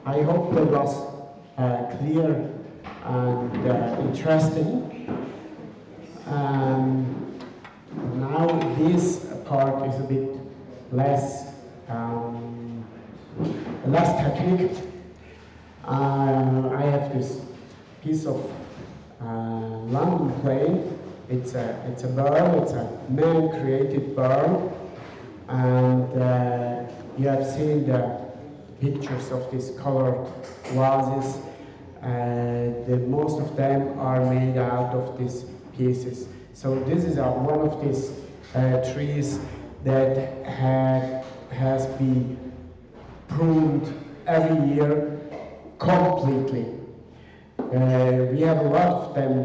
I hope that was clear and interesting. Now this part is a bit less less technical. I have this piece of London plane. It's a burl. It's a man-created burl, and you have seen the pictures of these colored vases. Most of them are made out of these pieces. So this is one of these trees that has been pruned every year completely. We have a lot of them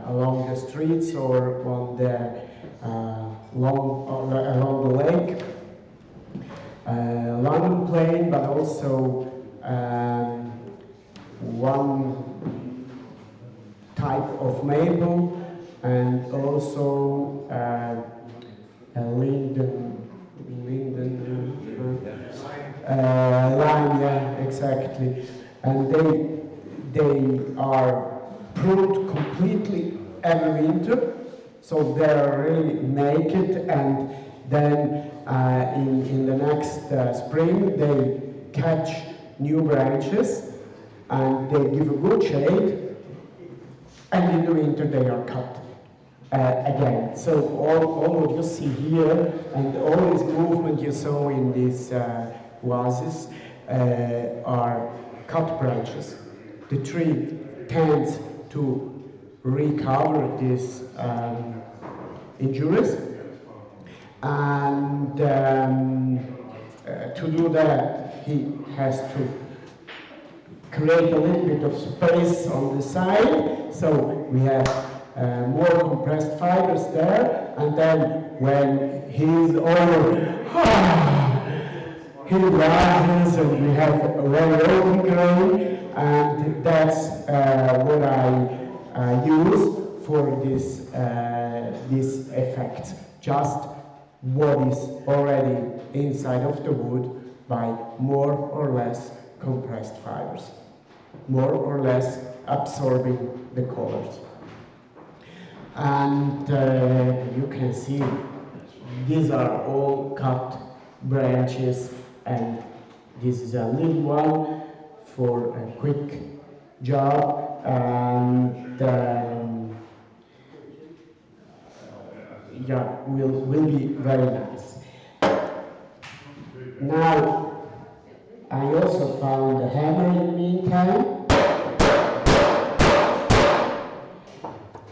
along the streets or on the along the lake. London Plane, but also one type of maple, and also lime, yeah, exactly. And they are pruned completely every winter, so they're really naked, and then in the next spring they catch new branches and they give a good shade, and in the winter they are cut again. So all what you see here and all this movement you saw in these vases are cut branches. The tree tends to recover these injuries, and to do that he has to create a little bit of space on the side, so we have more compressed fibers there, and then when he's over, he rises and we have a very open grain, and that's what I use for this effect. Just what is already inside of the wood by more or less compressed fibers, more or less absorbing the colors. And you can see these are all cut branches, and this is a little one for a quick job, and yeah, will be very nice. Now, I also found a hammer in the meantime.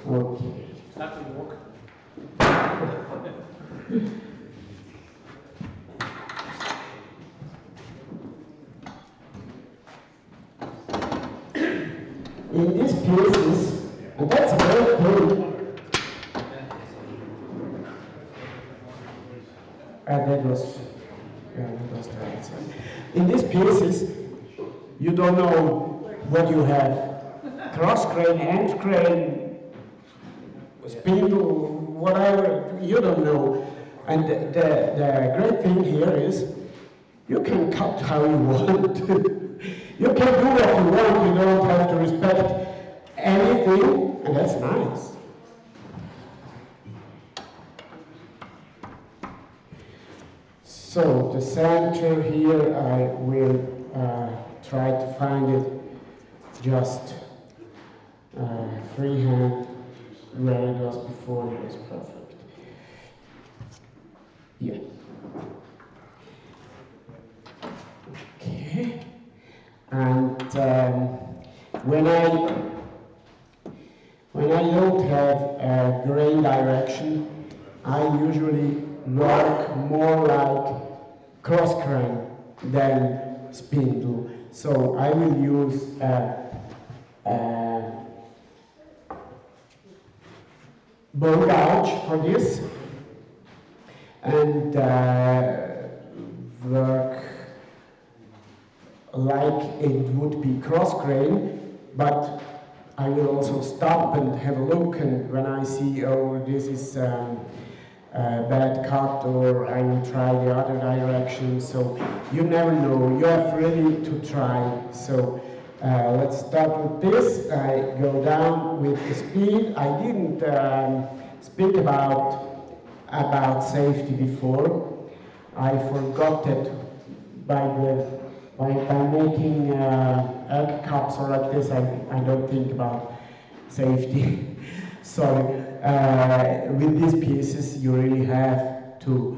Okay. That will work. In these pieces, and that's a great thing. That was the right side. In these pieces, you don't know what you have. Cross grain, end grain, spindle, whatever, you don't know. And the great thing here is you can cut how you want. You can do what you want, you don't have to respect anything, and that's nice. So the center here, I will try to find it just freehand where it was before. It was perfect. Yeah. Okay. And when I don't have a grain direction, I usually work more like cross grain than spindle. So I will use bow gouge for this, and work like it would be cross grain, but I will also stop and have a look, and when I see, oh, this is bad cut, or I will try the other direction. So you never know. You have really to try. So let's start with this. I go down with the speed. I didn't speak about safety before. I forgot it by making egg cups or like this. I don't think about safety. Sorry. With these pieces, you really have to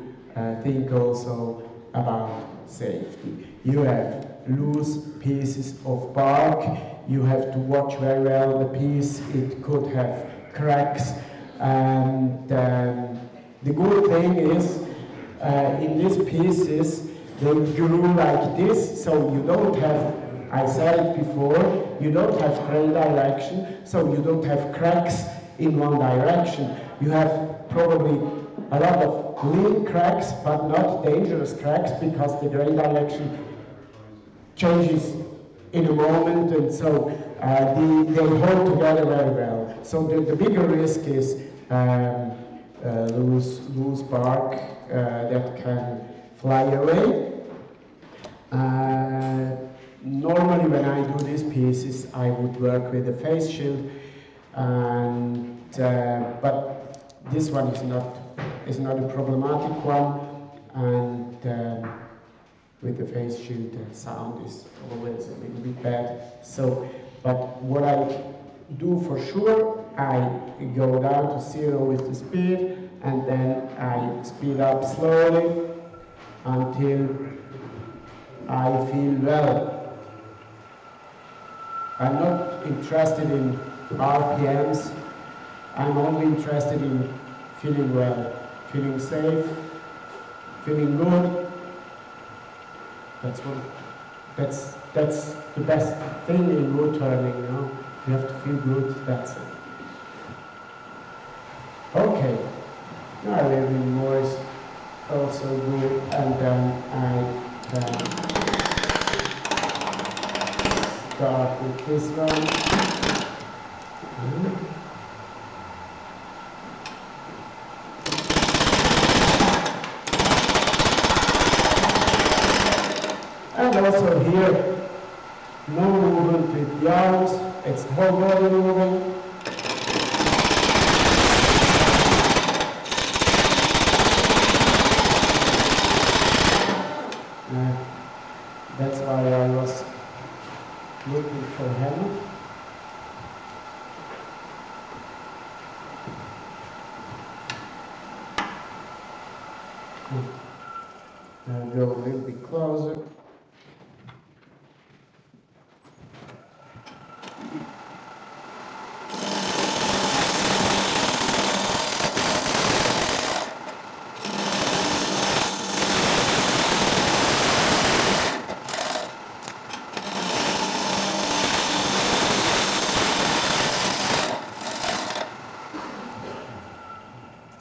think also about safety. You have loose pieces of bark. You have to watch very well the piece. It could have cracks. And the good thing is, in these pieces, they grew like this, so you don't have, I said it before, you don't have grain direction, so you don't have cracks in one direction. You have probably a lot of little cracks, but not dangerous cracks, because the grain direction changes in a moment, and so they hold together very well. So the bigger risk is loose bark that can fly away. Normally when I do these pieces, I would work with a face shield, and but this one is not a problematic one, and with the face shield the sound is always a little bit bad. So, but what I do for sure, I go down to 0 with the speed, and then I speed up slowly until I feel well. I'm not interested in RPMs. I'm only interested in feeling well, feeling safe, feeling good. That's the best thing in wood turning, you know. You have to feel good, that's it. Okay, now a little bit more is also good, and then I can start with this one. And also here, no movement with the arms, it's the whole body moving. That's why I was looking for hammer. Now go a little bit closer.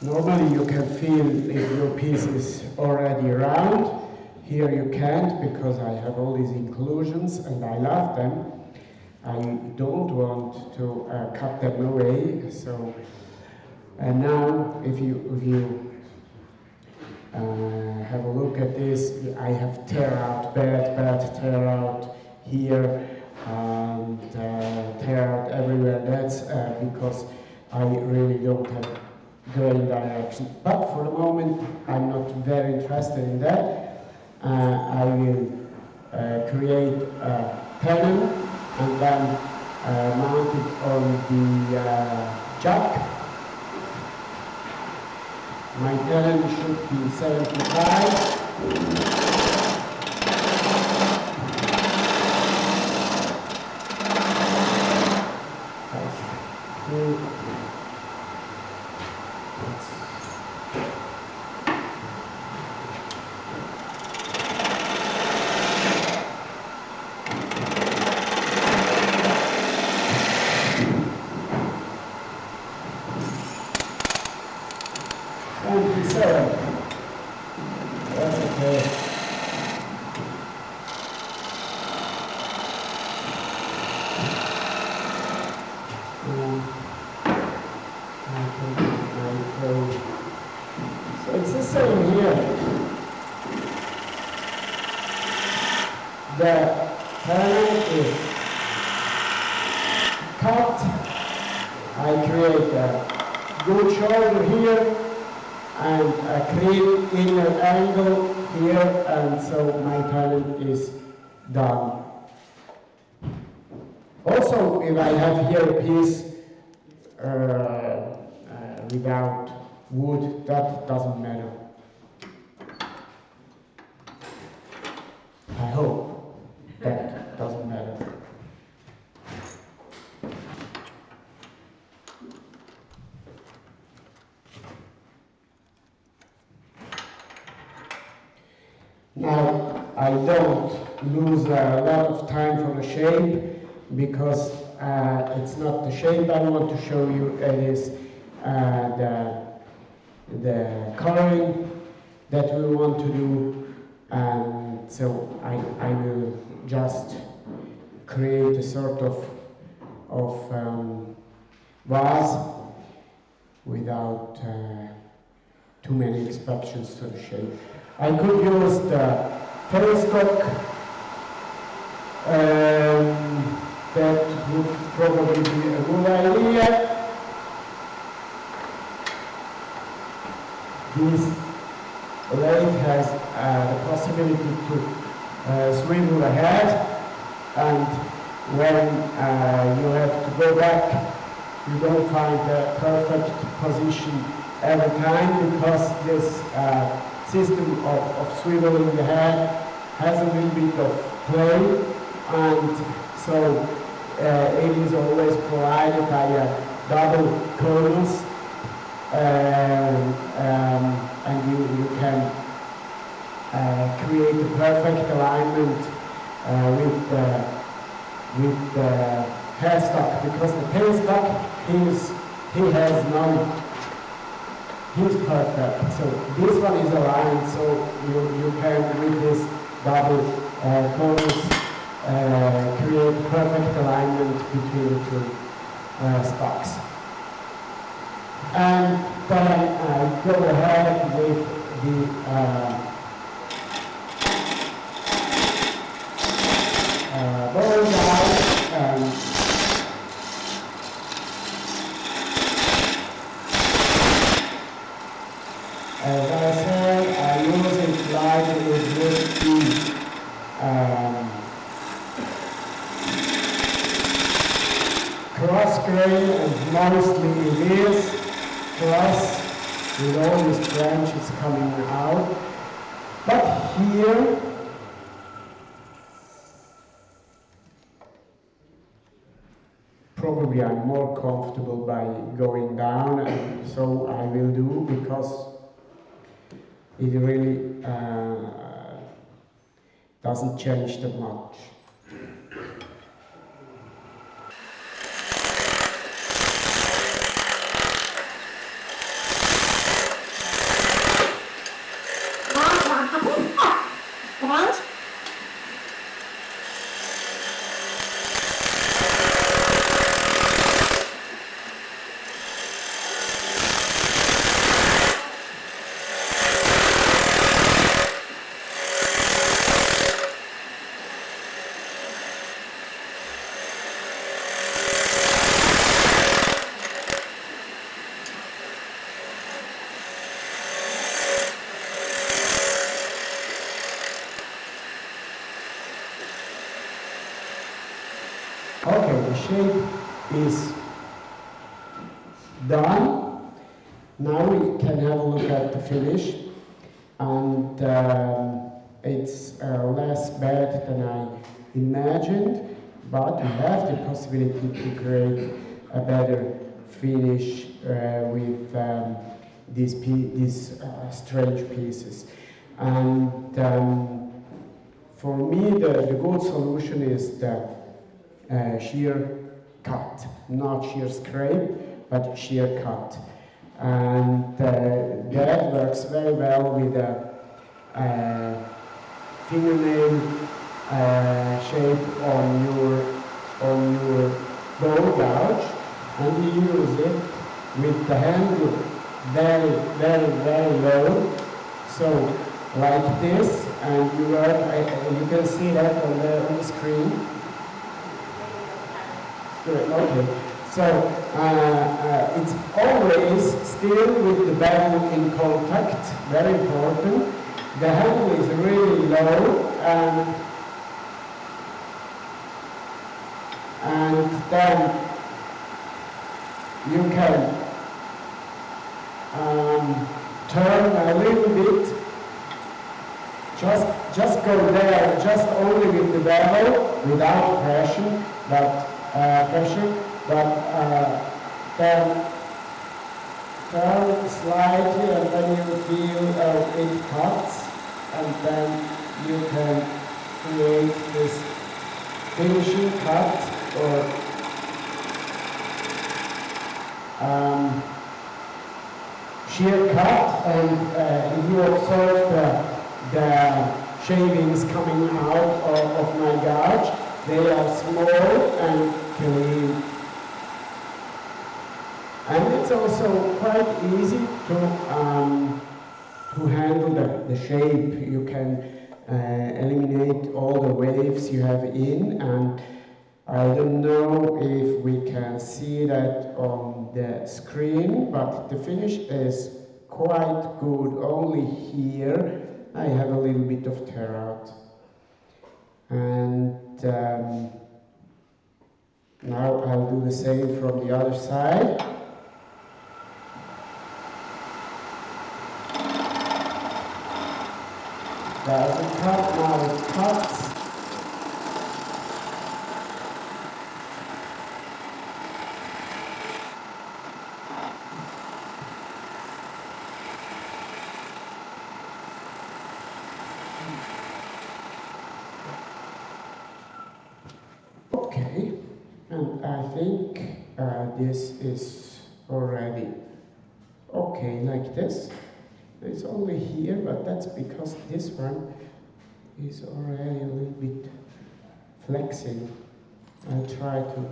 Normally you can feel if your piece is already round. Here you can't, because I have all these inclusions and I love them. I don't want to cut them away. So, and now if you have a look at this, I have tear out, bad tear out here, and tear out everywhere. That's because I really don't have grain direction. But for the moment, I'm not very interested in that. I will create a tenon and then mount it on the jack. My tenon should be 75. That's okay. the panel is cut. I create a good shoulder here and a clean inner angle here, and so my panel is done. Also, if I have here a piece without wood, that doesn't matter. I hope that doesn't matter. Now, I don't lose a lot of time for the shape because it's not the shape I want to show you, it is the coloring that we want to do, and so I will just create a sort of vase without too many inspections to the shape. I could use the tailstock, that would probably be a good idea. This lathe has the possibility to swivel ahead, and when you have to go back, you don't find the perfect position every time, because this system of swiveling the head has a little bit of play, and so it is always provided by a double cornice, and you can create a perfect alignment with the headstock, because the tailstock he has none. He's perfect. So this one is aligned, so you can, with this double cornice, create perfect alignment between the two stocks. And then I go ahead with the bow guide. As I said, I use it like it would be cross grain, and mostly it is cross with all these branches coming out. But here, probably I'm more comfortable by going down, and so I will do, because it really doesn't change that much. Okay, the shape is done. Now we can have a look at the finish, and it's less bad than I imagined, but we have the possibility to create a better finish with these strange pieces. And for me, the good solution is the shear cut, not shear scrape, but shear cut. And that works very well with a fingernail shape on your bow gouge, and you use it with the handle very, very, very low, so like this, and you can see that on the screen. Good, okay. So it's always still with the bevel in contact, very important. The handle is really low, and then you can turn a little bit. Just go there, just only with the bevel, without pressure, but then turn slightly, and then you feel it cuts, and then you can create this finishing cut or shear cut, and if you observe the shavings coming out of my gouge, they are small and clean. And it's also quite easy to handle the shape. You can eliminate all the waves you have in, and I don't know if we can see that on the screen, but the finish is quite good. Only here I have a little bit of tear out. And now I'll do the same from the other side. Doesn't cut, now it cuts. Okay, and I think this is already okay like this. It's only here, but that's because this one is already a little bit flexing. I'll try to.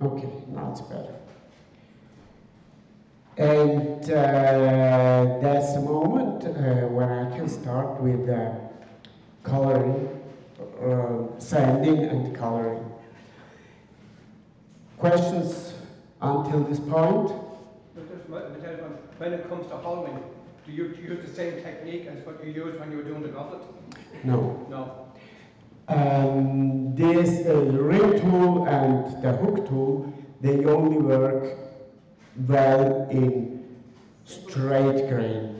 Okay, now it's better. And that's the moment when I can start with coloring, sanding and coloring. Questions until this point? When it comes to hollowing, do you use the same technique as what you used when you were doing the goblet? No. No. This ring tool and the hook tool, they only work well in straight grain,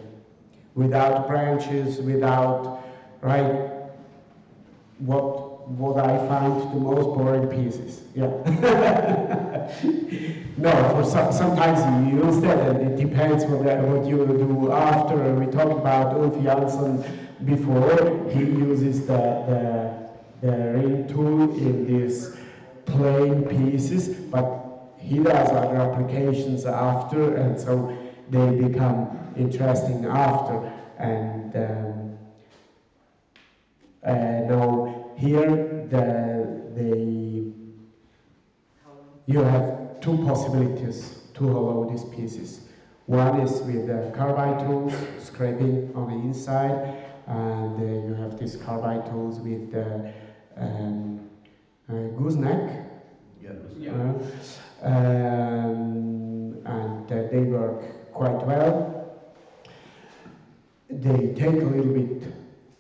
without branches, without, right, what I find the most boring pieces, yeah. No, sometimes you use that, and it depends what you do after. We talked about Ulf Jansson before. He uses the ring tool in these plain pieces, but he does other applications after, and so they become interesting after. And now here you have two possibilities to hollow these pieces. One is with the carbide tools, scraping on the inside, and you have these carbide tools with the gooseneck. And they work quite well. They take a little bit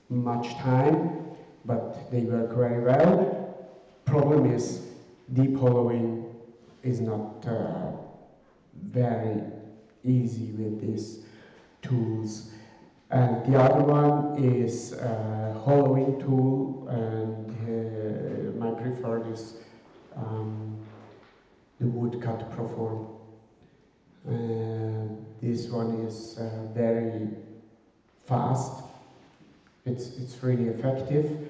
much time, but they work very well. Problem is, deep hollowing is not very easy with these tools. And the other one is a hollowing tool, and my preferred is the woodcut Proform. This one is very fast. It's really effective,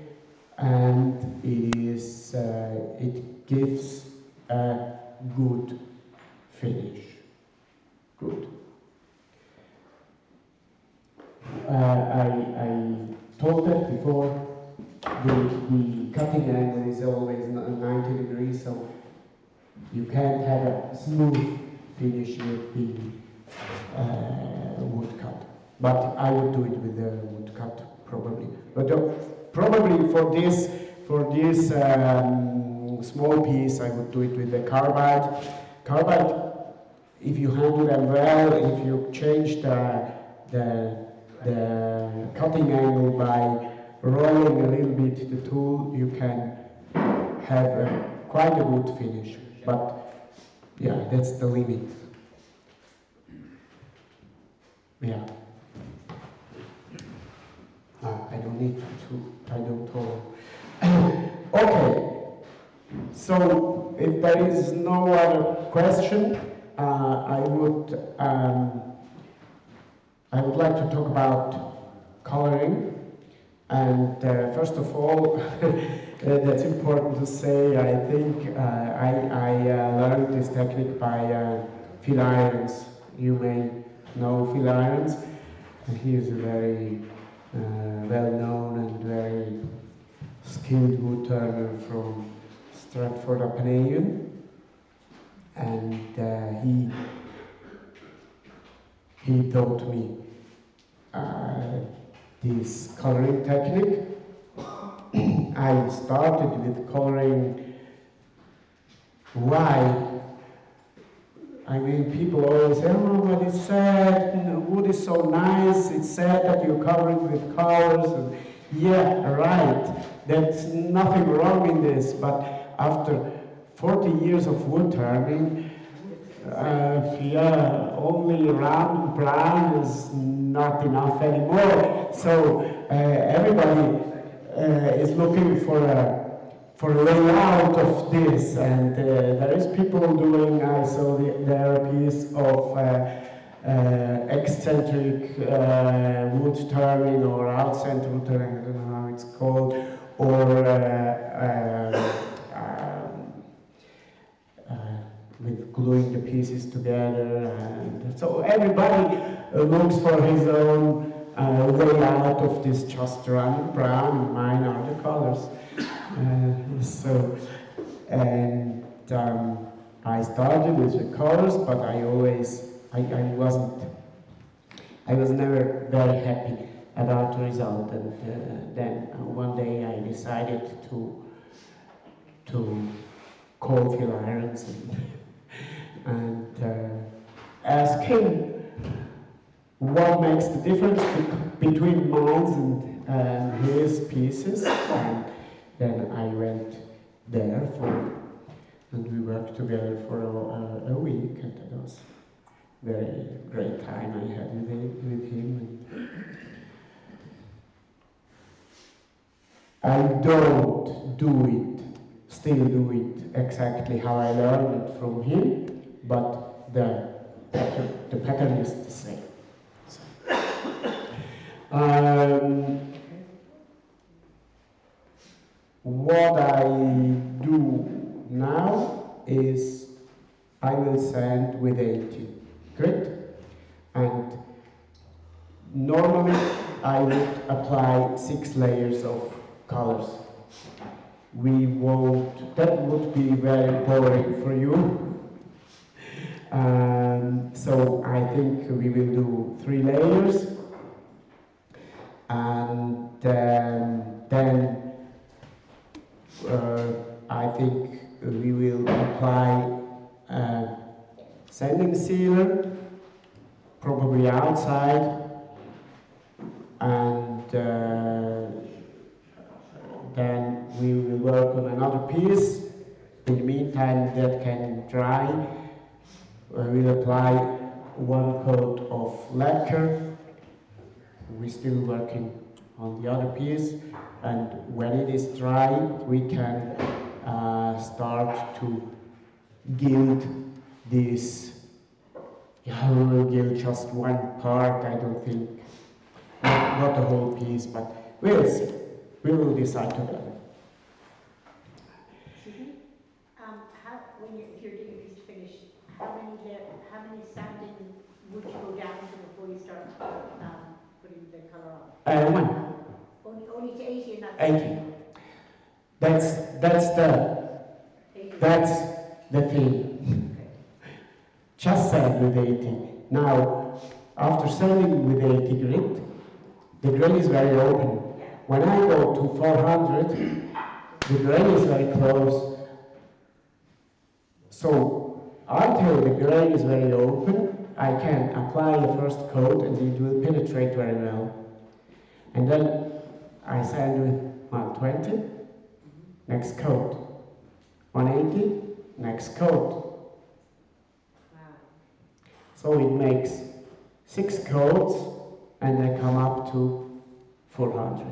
and it gives a good finish. Good. I told that before, the cutting angle is always 90 degrees, so you can't have a smooth finish with the wood cut. But I would do it with the wood cut, probably. But probably for this small piece, I would do it with the carbide. Carbide, if you handle them well, if you change the cutting angle by rolling a little bit the tool, you can have quite a good finish. But yeah, that's the limit. Yeah. I don't need to, I don't know. Okay. So, if there is no other question, I would like to talk about coloring. And first of all, that's important to say. I think I learned this technique by Phil Irons. You may know Phil Irons. He is a very well-known and very skilled wood turner from Stratford-upon-Avon, and he taught me this coloring technique. I started with coloring. Why? I mean, people always say, oh, but it's sad, wood is so nice, it's sad that you cover it with colors. And yeah, right, there's nothing wrong in this, but after 40 years of wood turning, yeah, only round brown is not enough anymore. So everybody is looking for a layout of this, and there is people doing also their piece of eccentric wood turning or out-center wood turning, I don't know how it's called, or with gluing the pieces together, and so everybody looks for his own way out of this just round brown, and mine are the colors. I started with the colors, but I was never very happy about the result, and then one day I decided to call Phil Irons and ask him what makes the difference between mine and his pieces. And then I went there and we worked together for a week, and that was a very great time I had with him. I still do it exactly how I learned it from him, but the pattern is the same. What I do now is I will sand with 80 grit, and normally I would apply 6 layers of colors. That would be very boring for you. So I think we will do 3 layers, and then I think we will apply sanding sealer, probably outside, and then we will work on another piece. In the meantime, that can dry. We'll apply 1 coat of lacquer. We're still working on the other piece, and when it is dry, we can start to gild this. Yeah, we will gild just one part, I don't think, not the whole piece, but we'll see. We will decide together. Excuse me? If you're doing a piece to finish, how many sanding would you go down to before you start putting the colour on? One. Only to 80 and that's 80. That's the thing. Just sand with 80. Now, after sanding with 80 grit, the grain is very open. When I go to 400, the grain is very close. So, until the grain is very open, I can apply the first coat and it will penetrate very well. And then I sand with 120, next coat. 180, next coat. So it makes 6 coats and I come up to 400.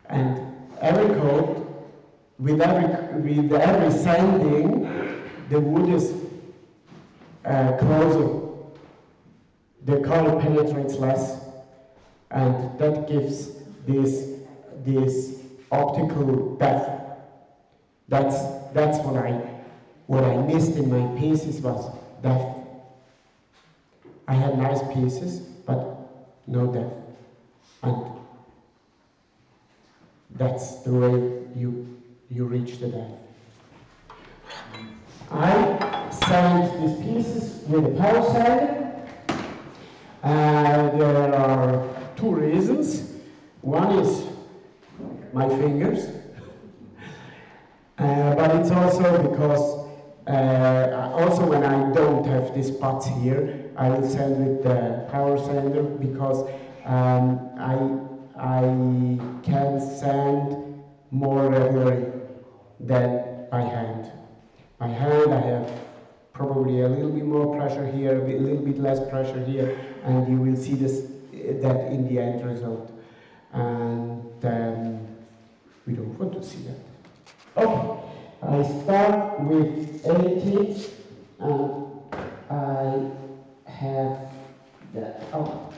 And every coat, with every sanding, the wood is closer. The color penetrates less, and that gives this optical depth. That's what I missed in my pieces was depth. I had nice pieces, but no depth. And that's the way you reach the depth. I sand these pieces with a power sander. There are 2 reasons. One is my fingers, but it's also because also when I don't have these spots here, I will sand with the power sander because I can sand more regularly than by hand. By hand I have probably a little bit more pressure here, a little bit less pressure here, and you will see that in the end result. And we don't want to see that. Okay, I start with 80 and I have that. Oh.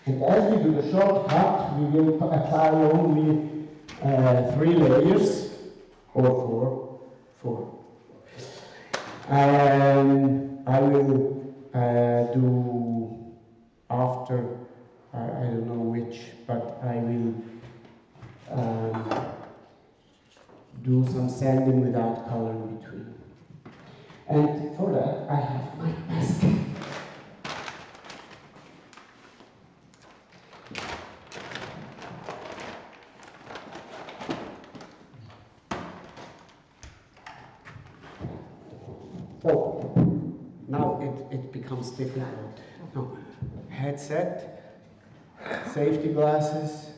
And as we do the short cut, we will apply only 3 layers, or 4. I will do after, I don't know which, but I will do some sanding without color in between. And for that, I have my mask. So, now it becomes difficult. Now, headset, safety glasses,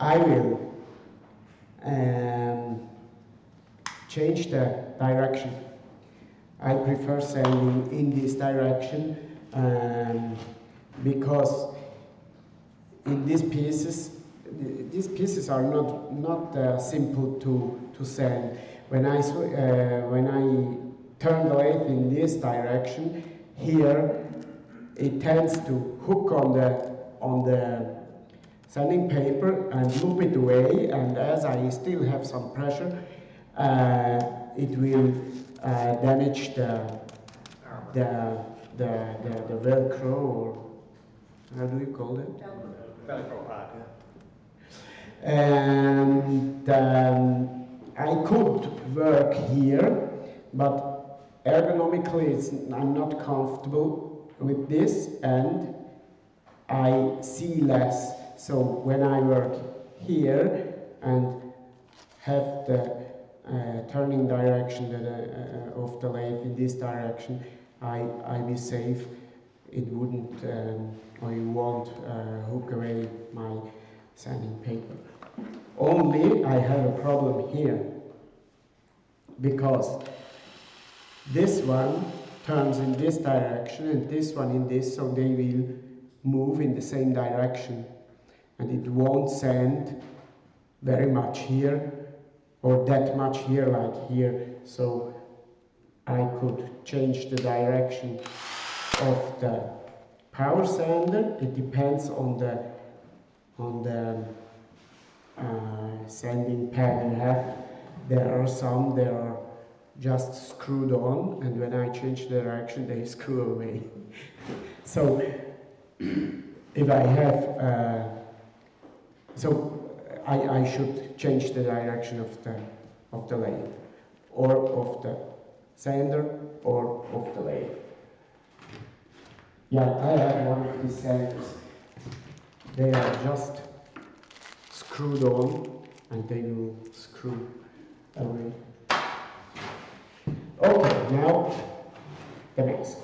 I will change the direction. I prefer sanding in this direction because in these pieces are not simple to sand. When I turn the lathe in this direction, here it tends to hook on the sanding paper and loop it away, and as I still have some pressure, it will damage the Velcro, or how do you call it? Velcro part, yeah. And I could work here, but ergonomically I'm not comfortable with this, and I see less. So when I work here and have the turning direction of the lathe in this direction, I'll be safe. It wouldn't, or it won't hook away my sanding paper. Only I have a problem here, because this one turns in this direction and this one in this, so they will move in the same direction, and it won't sand very much here or that much here like here. So I could change the direction of the power sander. It depends on the sanding pad you have. There are some that are just screwed on, and when I change the direction, they screw away. So if I have, I should change the direction of the lathe, or of the sander, or of the lathe. Yeah, I have one of these sanders. They are just screwed on, and they will screw away. Okay, now the mask.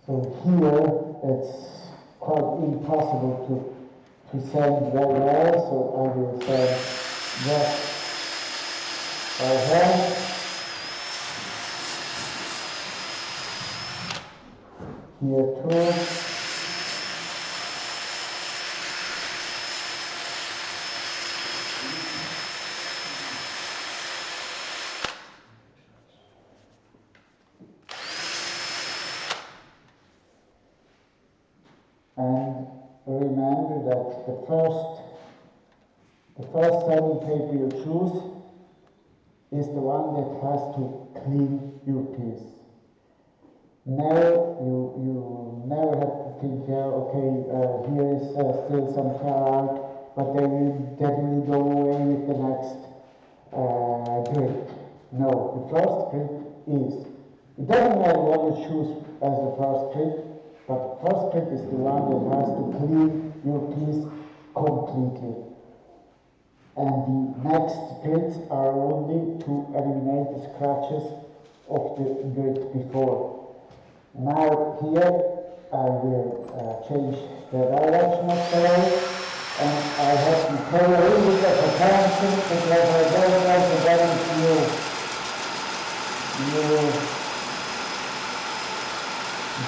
So here it's quite impossible to sand very well, so I will sand just by hand. Here too. And remember that the first sanding paper you choose is the one that has to clean your piece. Now you never have to think, okay, here is still some tear out, but that will go away with the next grip. No, the first grip is. It doesn't matter what you choose as the first grip, but the first grip is the one that has to clean your piece completely. And the next grips are only to eliminate the scratches of the grit before. Now here I will change the direction of the lathe, and I have to pay a little bit of attention because I don't like to get into your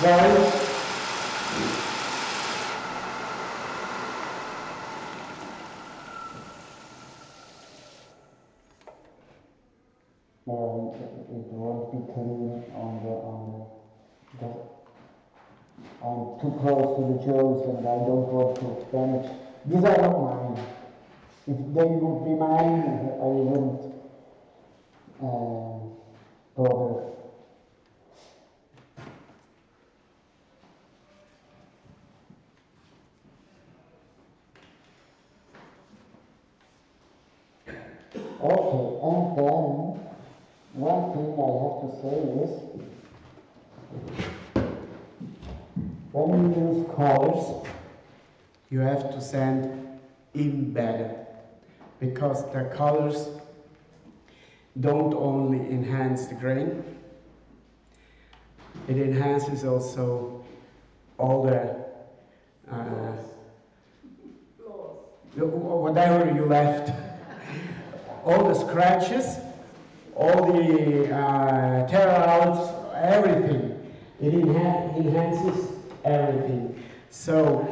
joints. It won't be clean I'm too close to the jaws and I don't want to damage. These are not mine. If they would be mine, I wouldn't bother. Okay, and then one thing I have to say is, when you use colors, you have to sand even better, because the colors don't only enhance the grain, it enhances also all the whatever you left, all the scratches, all the tear outs, everything. It enhances everything. So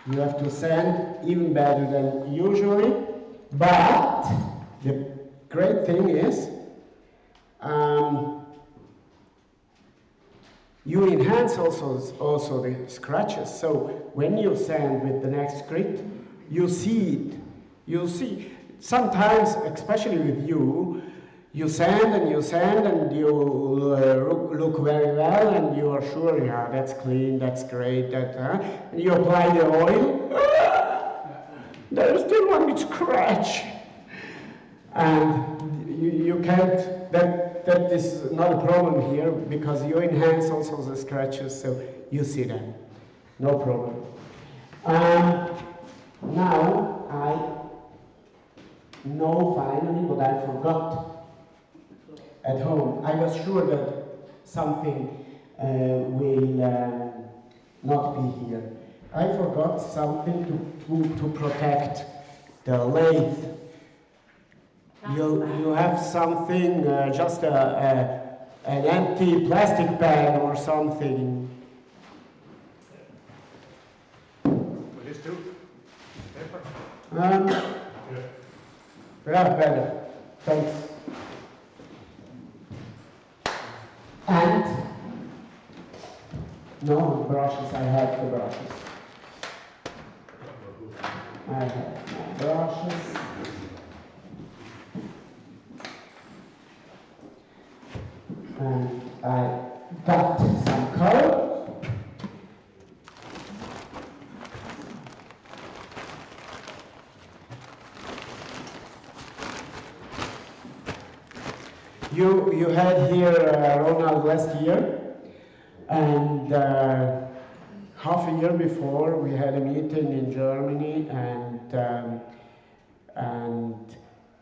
you have to sand even better than usually. But the great thing is you enhance also the scratches. So when you sand with the next grit, you see it. You see sometimes, especially with you sand and you look very well, and you are sure, yeah, that's clean, that's great, and you apply the oil, there's still one scratch, and you can't, that is not a problem here, because you enhance also the scratches, so you see them, no problem. Now I know finally what I forgot at home. I was sure that something will not be here. I forgot something to protect the lathe. You have something, just an empty plastic bag or something. Will this do? Paper? Yeah, better. Thanks. And no brushes. I have the brushes. I have my brushes. And I got some color. You had here Ronald last year, and half a year before we had a meeting in Germany, and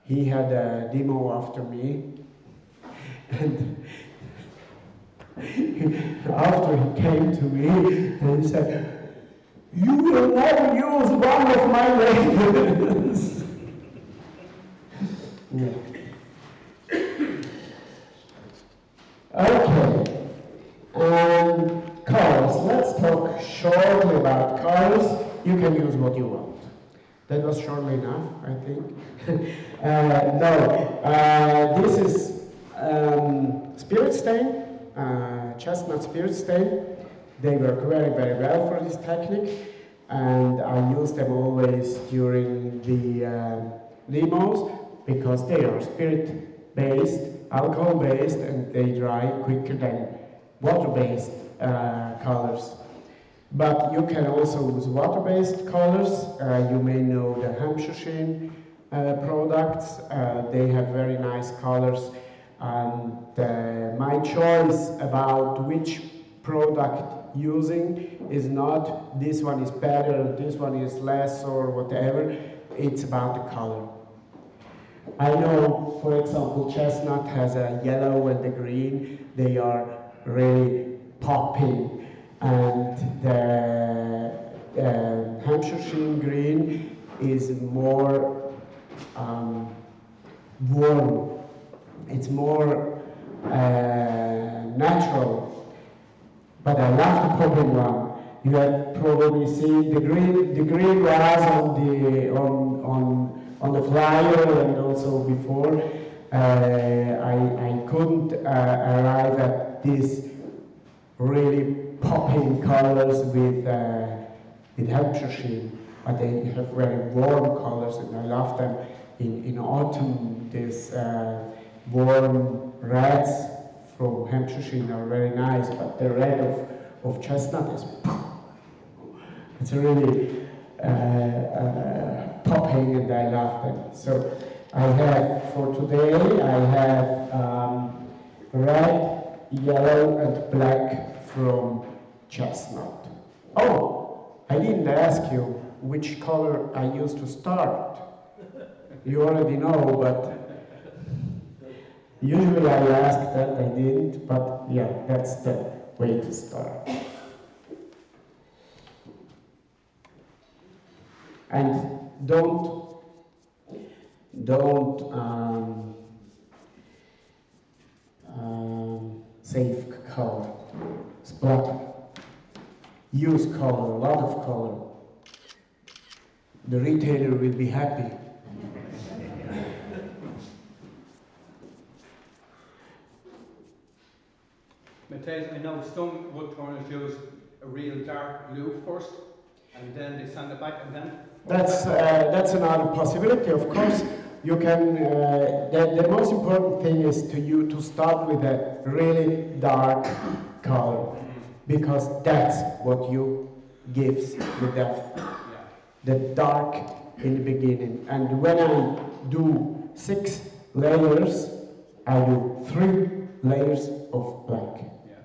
he had a demo after me, and after he came to me and he said, "You will never use one of my lasers." Yeah. Okay, colors. Let's talk shortly about colors. You can use what you want. That was shortly enough, I think. This is spirit stain, chestnut spirit stain. They work very, very well for this technique, and I use them always during the demos because they are spirit-based, alcohol-based, and they dry quicker than water-based colors. But you can also use water-based colors. You may know the Hampshire products. They have very nice colors. And my choice about which product using is not this one is better, this one is less, or whatever. It's about the color. I know, for example, chestnut has a yellow and a green. They are really popping. And the Hampshire green is more warm. It's more natural. But I love the popping one. You have probably seen the green was on the flyer and also before. I couldn't arrive at this really popping colors with Hampshire, but they have very warm colors, and I love them. In autumn, these warm reds from Hampshire are very nice, but the red of chestnut is it's really popping, and I love them. So I have for today I have red, yellow, and black from chestnut. Oh, I didn't ask you which color I used to start. You already know, but usually I ask that. I didn't, but yeah, that's the way to start. And don't save color, splatter. Use color, a lot of color. The retailer will be happy. Matthias, I know some wood turners use a real dark blue first, and then they sand it back, and then... That's another possibility, of course. You can, the most important thing is to start with a really dark color, because that's what you gives the depth. Yeah. The dark in the beginning. And when I do 6 layers, I do 3 layers of black. Yeah.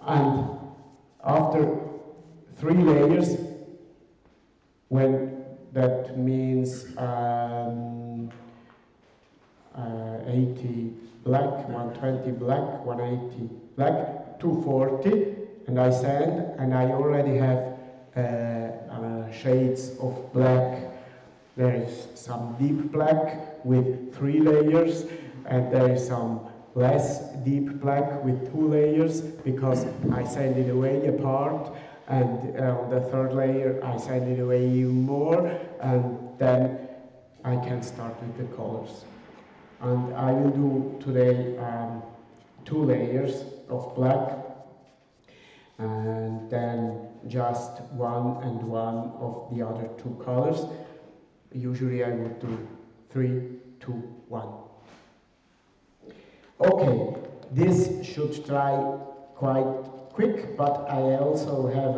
And after 3 layers, when that means 80 black, 120 black, 180 black, 240 and I sand, and I already have shades of black. There is some deep black with 3 layers, and there is some less deep black with 2 layers, because I sanded away a part, and on the 3rd layer I sanded away even more, and then I can start with the colors. And I will do today 2 layers of black, and then just 1 and 1 of the other 2 colors. Usually I would do 3, 2, 1. Okay, this should dry quite quick, but I also have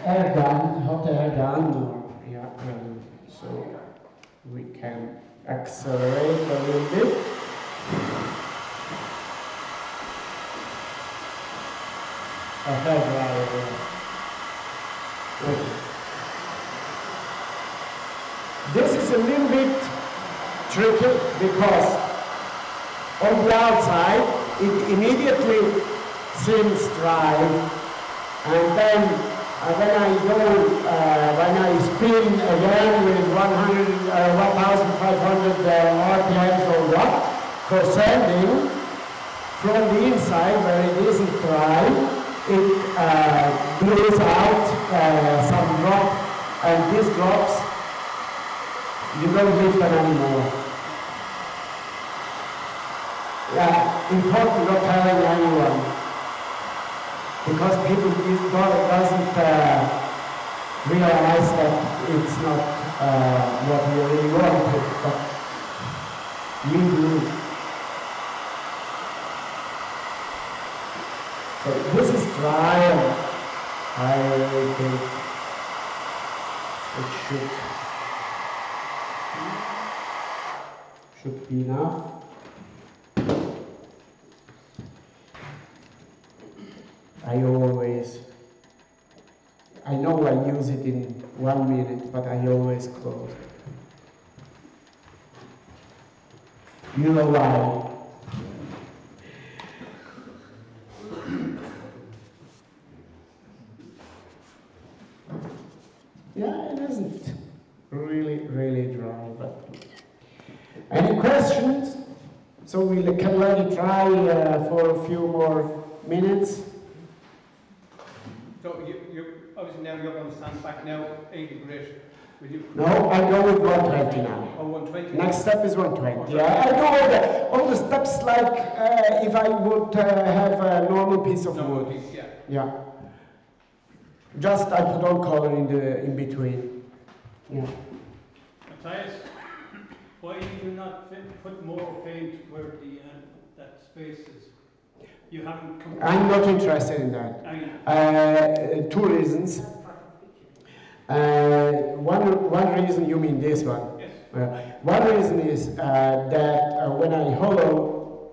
air gun, hot air gun, so we can accelerate a little bit. This is a little bit tricky because on the outside it immediately seems dry, and then when I spin again with 1,500 RPMs or what for sanding, from the inside where it isn't dry, it blows out some drop, and these drops, you don't leave them anymore. Yeah, important not telling anyone, because people doesn't realize that it's not what we really wanted, but we do. So this is dry, and I think it should be enough. I know I use it in 1 minute, but I always close. You know why? Yeah, it isn't really dry, but any questions? So we can let it dry for a few more minutes. So you obviously now you're going to stand back now 80 degrees. Will you? No, I go with 120 now. Oh, 120. Next step is 120. Yeah, I do all the steps like if I would have a normal piece of wood. Piece, yeah. Yeah. Just I put on color in between. Yeah. Matthias, why do you not put more paint where the that space is? You haven't. I'm not interested in that. 2 reasons. One reason, you mean this one? Yes. One reason is that when I hollow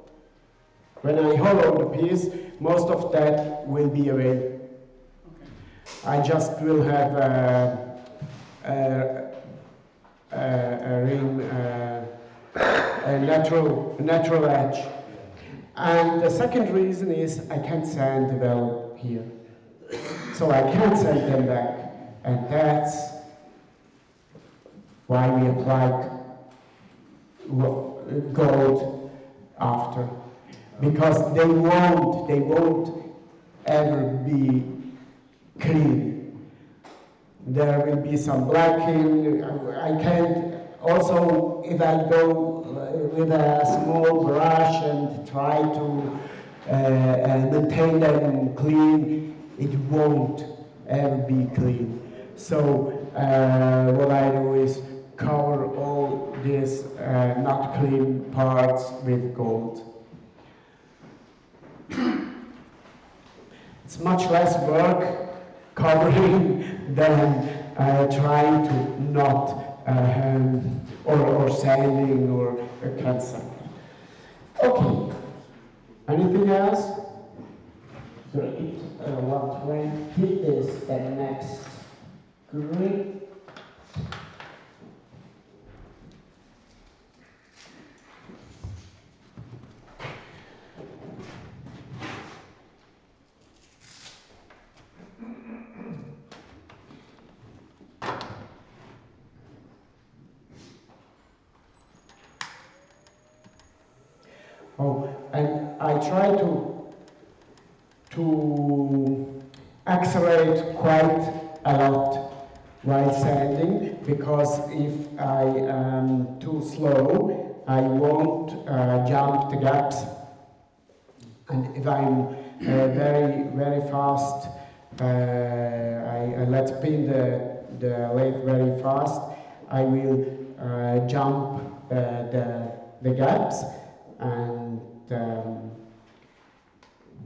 the piece, most of that will be away. Okay. I just will have a ring, a natural edge. And the second reason is I can't sand well here. So I can't send them back. And that's why we applied gold after. Because they won't ever be clean. There will be some blacking. I can't, also if I go with a small brush and try to maintain them clean, it won't ever be clean. So what I do is cover all these not clean parts with gold. It's much less work covering than trying to not or sanding or cancer. Okay. Anything else? Great. 120 is the next grid. and I try to accelerate quite a lot while sanding, because if I am too slow, I won't jump the gaps. And if I'm very fast, I let spin the lathe very fast, I will jump the gaps, and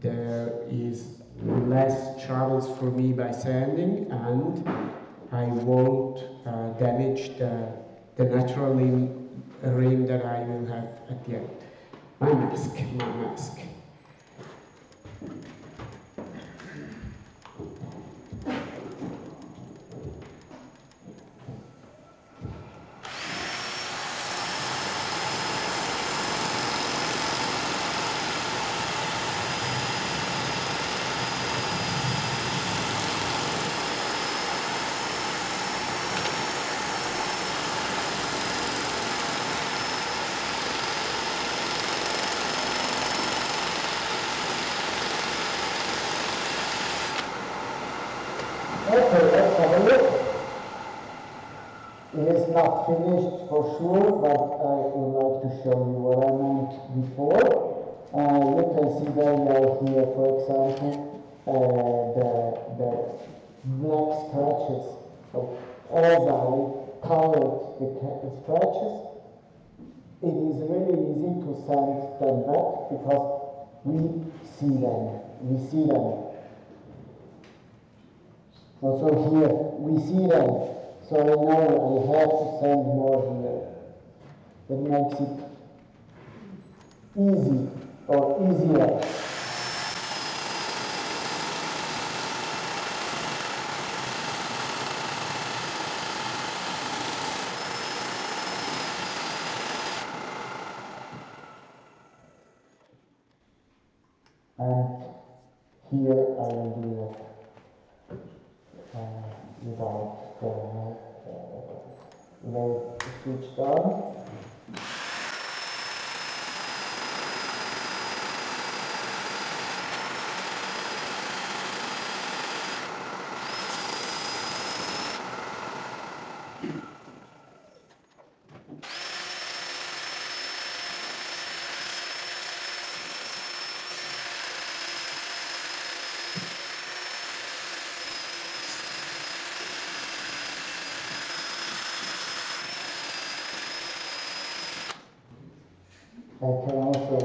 there is less troubles for me by sanding, and I won't damage the natural rim that I will have at the end. My mask. Okay, let's have a look. It is not finished for sure, but I would like to show you what I meant before. You can see very well here, for example, the black scratches. So as I colored the scratches, it is really easy to sand them back because we see them. Also here, we see them, so I know I have to sand more here. That makes it easy, or easier. And here I will do that. Without the lathe switched on. I can also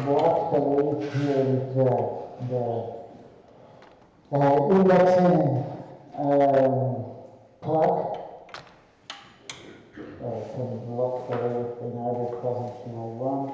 block the lathe here with the indexing plug. I can block the lathe in either position I want.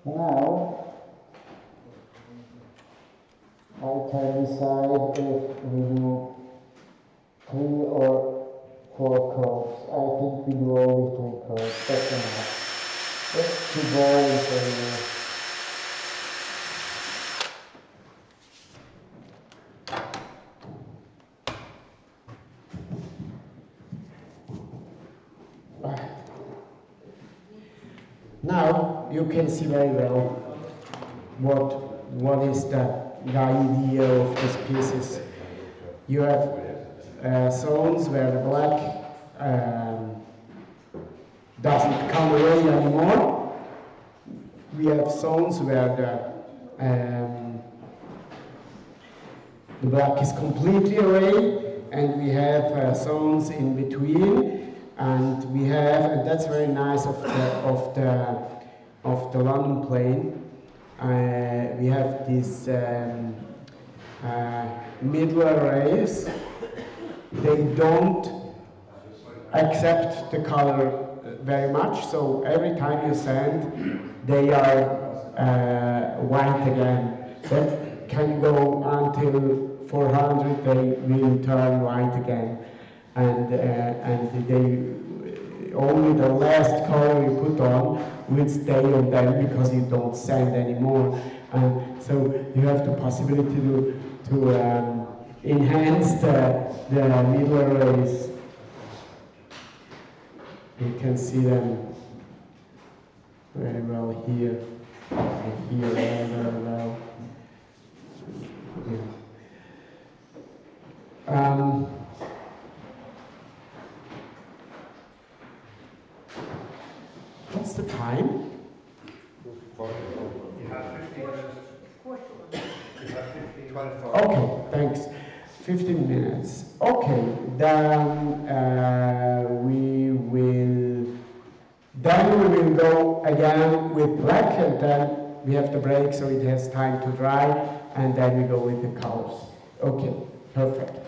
Now, I can decide if we do 3 or 4 curves. I think we do only 3 curves, that's enough. Let's keep going for you. Now you can see very well what is the idea of these pieces. You have zones where the black doesn't come away anymore. We have zones where the black is completely away, and we have zones in between, and we have, and that's very nice of the London plane. We have these middle arrays. They don't accept the color very much, so every time you sand, they are white again. That can go until 400, they will turn white again, and only the last color you put on will stay on them because you don't sand anymore. And so you have the possibility to enhance the middle arrays. You can see them very well here, and here very well. What's the time? You have 15 minutes. You have 15. 12. Okay, thanks. 15 minutes. Okay, then we will go again with black, and then we have the break so it has time to dry, and then we go with the colors. Okay, perfect.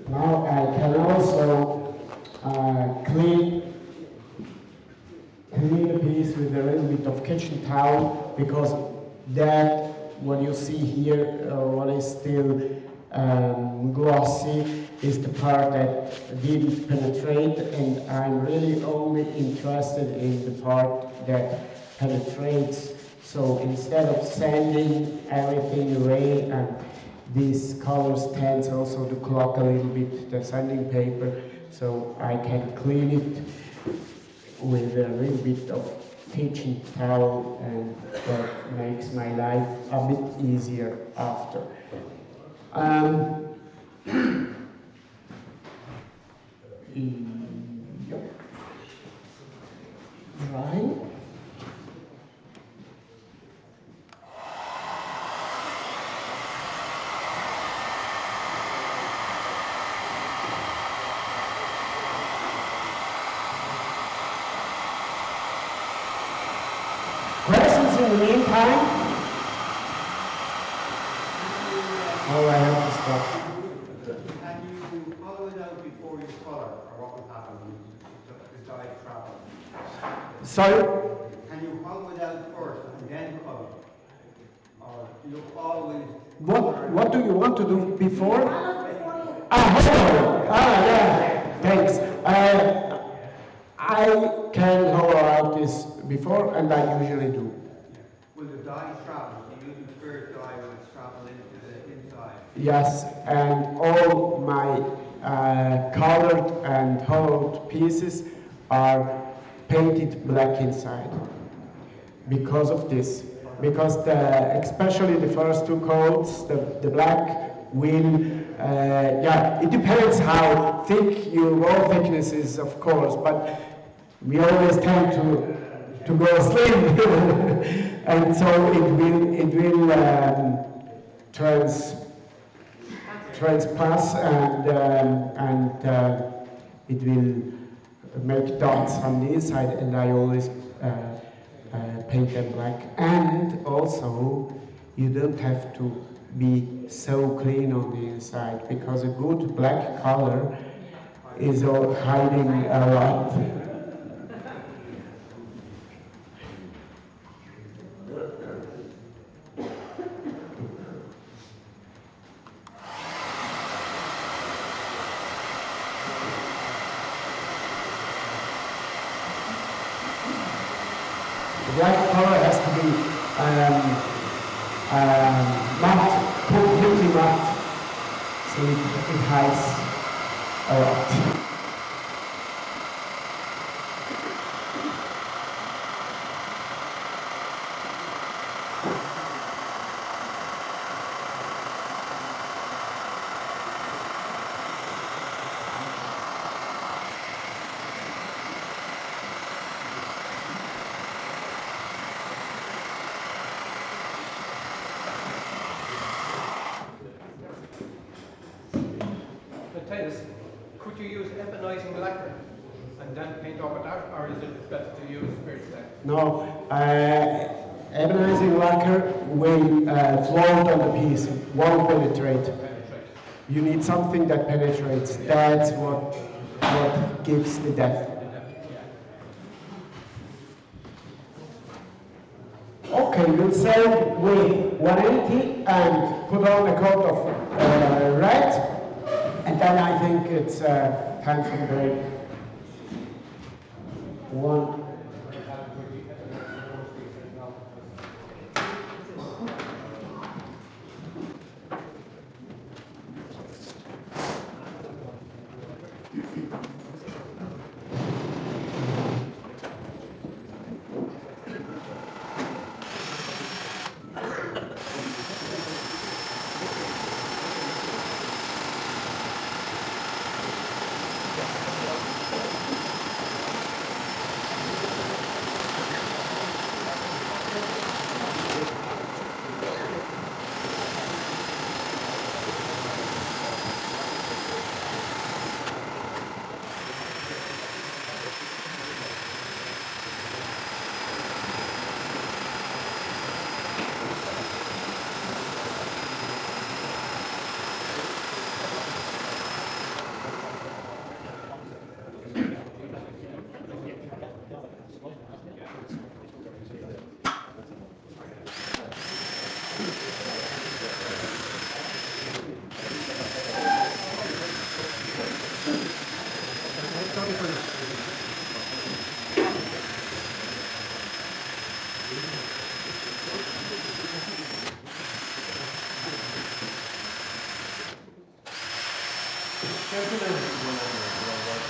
Now I can also clean the piece with a little bit of kitchen towel, because that, what you see here, what is still glossy, is the part that didn't penetrate, and I'm really only interested in the part that penetrates. So instead of sanding everything away, and these colors tends also to clog a little bit the sanding paper, so I can clean it with a little bit of kitchen towel, and that makes my life a bit easier after. Yep. Dry. Questions in the meantime? Oh, I have to stop. Can you hollow it out before you color, or what will happen when the dye travels? Sorry? Can you hollow it out first and then color? Or you always... What do you want to do before? Yeah, thanks. I can hollow out this before, and I usually do. Will the dye travel? Do you use the spirit dye when it's traveling into the inside? Yes, and all my colored and hollowed pieces are painted black inside because of this. Because especially the first two coats, the black will, it depends how thick your wall thickness is, of course, but we always tend to go slim, and so it will transpass, and it will make dots on the inside, and I always paint them black. And also, you don't have to be so clean on the inside, because a good black color is hiding a lot. The black color has to be matte, completely matte, so it hides a lot. and then paint over that, or is it better to use spirit step? No, ebonizing lacquer will float on the piece, won't penetrate. You need something that penetrates. That's what gives the depth. Okay, we'll serve with 180 and put on a coat of red, and then I think it's time for the break. One.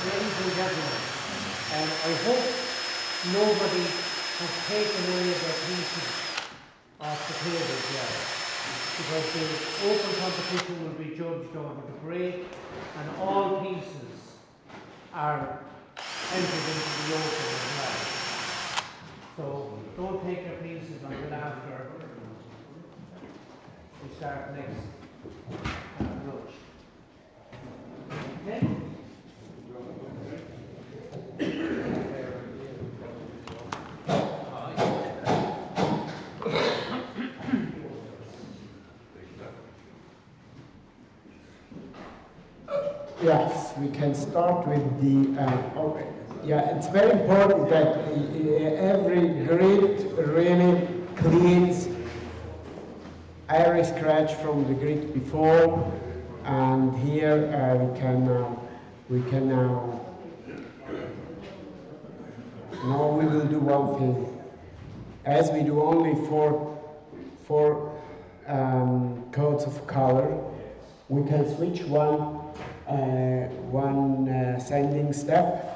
Ladies and gentlemen, I hope nobody has taken any of their pieces off the tables yet, because the open competition will be judged over the break, and all pieces are entered into the open as well. So don't take your pieces until after we start next lunch. Okay? Yes, we can start with the. Yeah, it's very important that every grid really cleans every scratch from the grid before, and here we can now. Now we will do one thing. As we do only four coats of color, we can switch one sanding step.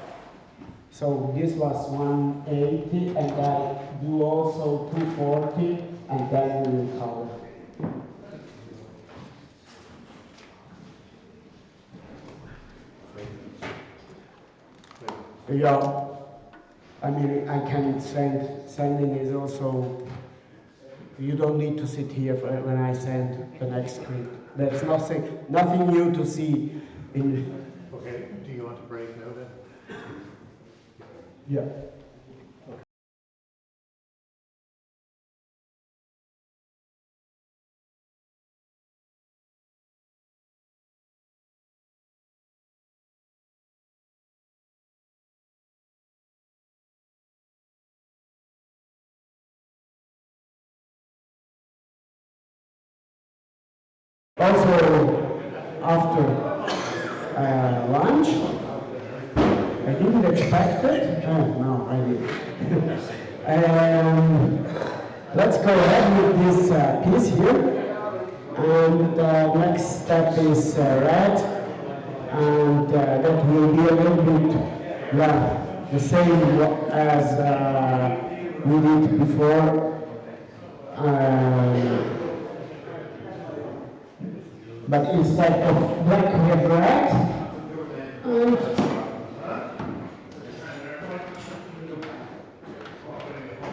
So this was 180, and I do also 240, and then we will color. Yeah, I mean, I can sanding is also, you don't need to sit here when I send the next screen. There's nothing new to see in. Okay, do you want to break now then? Yeah. Also, after lunch, I didn't expect it. Oh, no, I didn't. Let's go ahead with this piece here. And next step is red. And that will be a little bit, the same as we did before. But instead of black we have red, and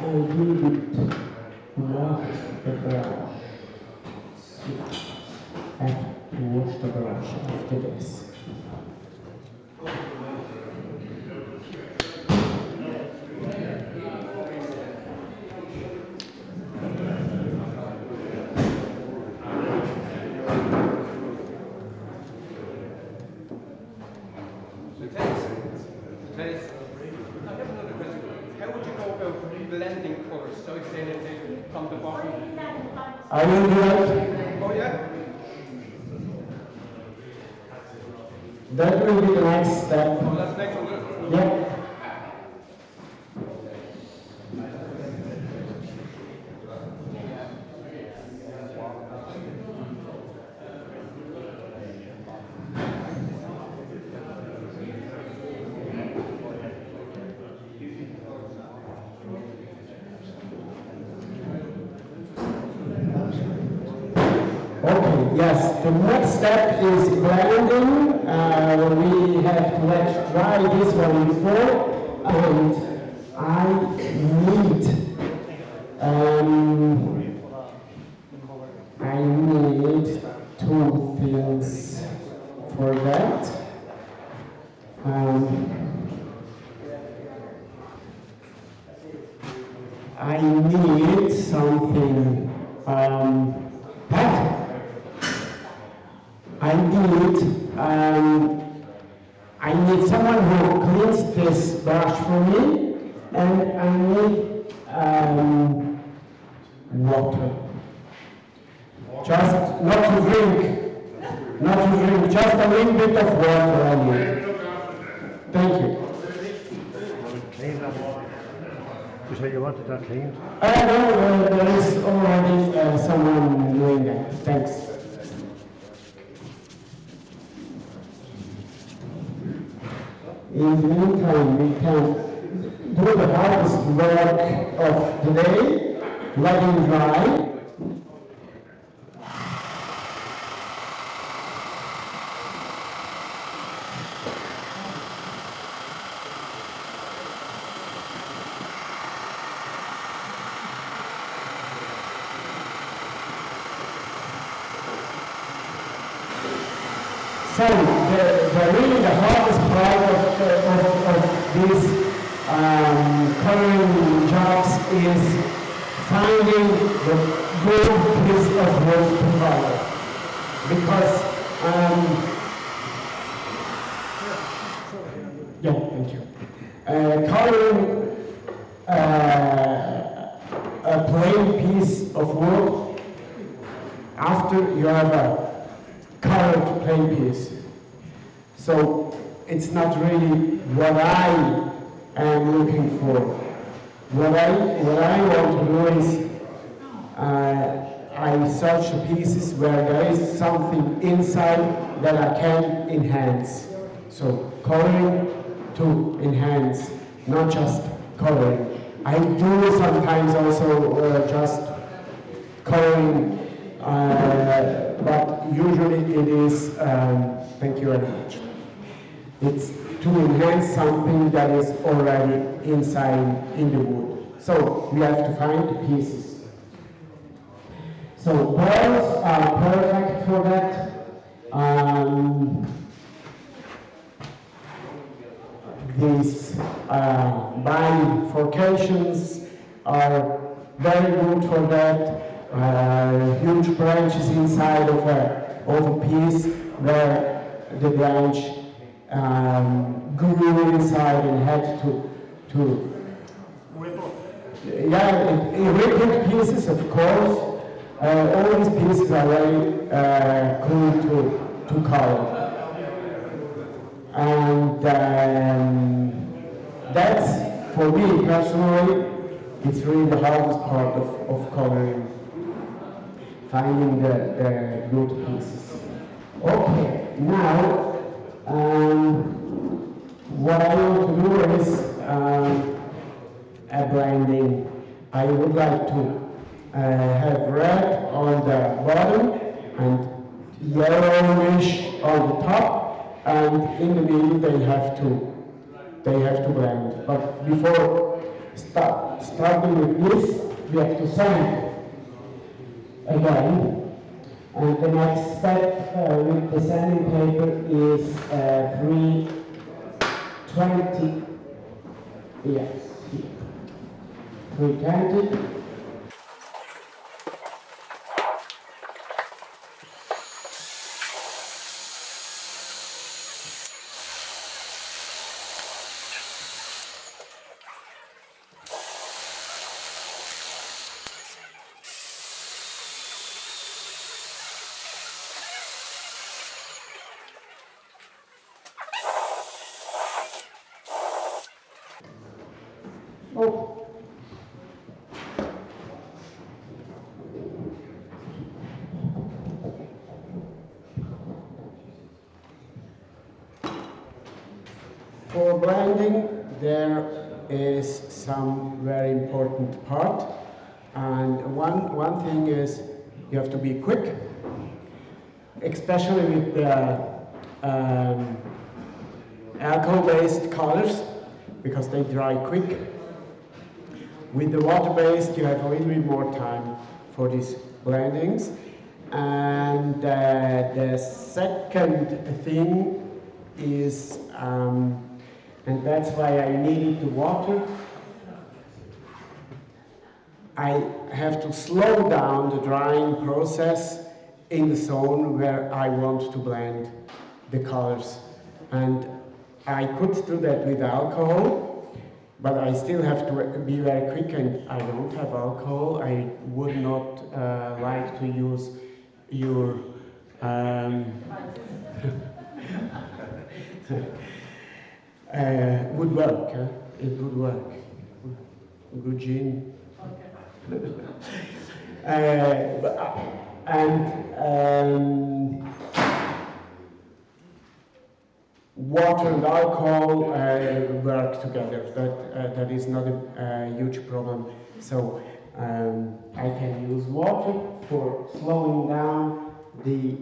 a little bit more the brush. I have to wash the brush after this. Are you do that? Oh, yeah? That will be the next step. Oh, that's next one. Yeah. Okay, yes, the next step is blending. We have to let dry this one before, and I need two things for that. I need something. I need someone who cleans this brush for me, and I need water. Just not to drink, just a little bit of water I need. Thank you. Clean that. You say you wanted that cleaned? No, there is already someone doing that. Thanks. In the meantime, we can do the hardest work of the day, letting dry. So really the hardest part of these coloring jobs is finding the good piece of wood to color. Because, yeah, thank you. Coloring a plain piece of wood after you have a colored plain piece. So it's not really what I am looking for. What I want to do is I search pieces where there is something inside that I can enhance. So coloring to enhance, not just coloring. I do sometimes also just coloring, but usually it is, thank you very much. It's to enhance something that is already inside in the wood. So we have to find the pieces. So burls are perfect for that. These bifurcations are very good for that. Huge branches inside of a piece where the branch grew inside and had to rippled pieces, of course. All these pieces are very cool to color. And that's, for me personally, it's really the hardest part of coloring, finding the good pieces. Okay, now, what I want to do is a blending. I would like to have red on the bottom and yellowish on the top, and in the middle they have to blend. But before starting with this, we have to sand again. And the next step with the sanding paper is 320. Yes, 320. For blending, there is some very important part, and one thing is you have to be quick, especially with the alcohol-based colors, because they dry quick. With the water-based, you have a little bit more time for these blendings. And the second thing is, and that's why I needed the water, I have to slow down the drying process in the zone where I want to blend the colors. And I could do that with alcohol, but I still have to be very quick, and I don't have alcohol. I would not like to use your would work, huh? It would work. Good gin. Water and alcohol work together. That is not a huge problem. So I can use water for slowing down the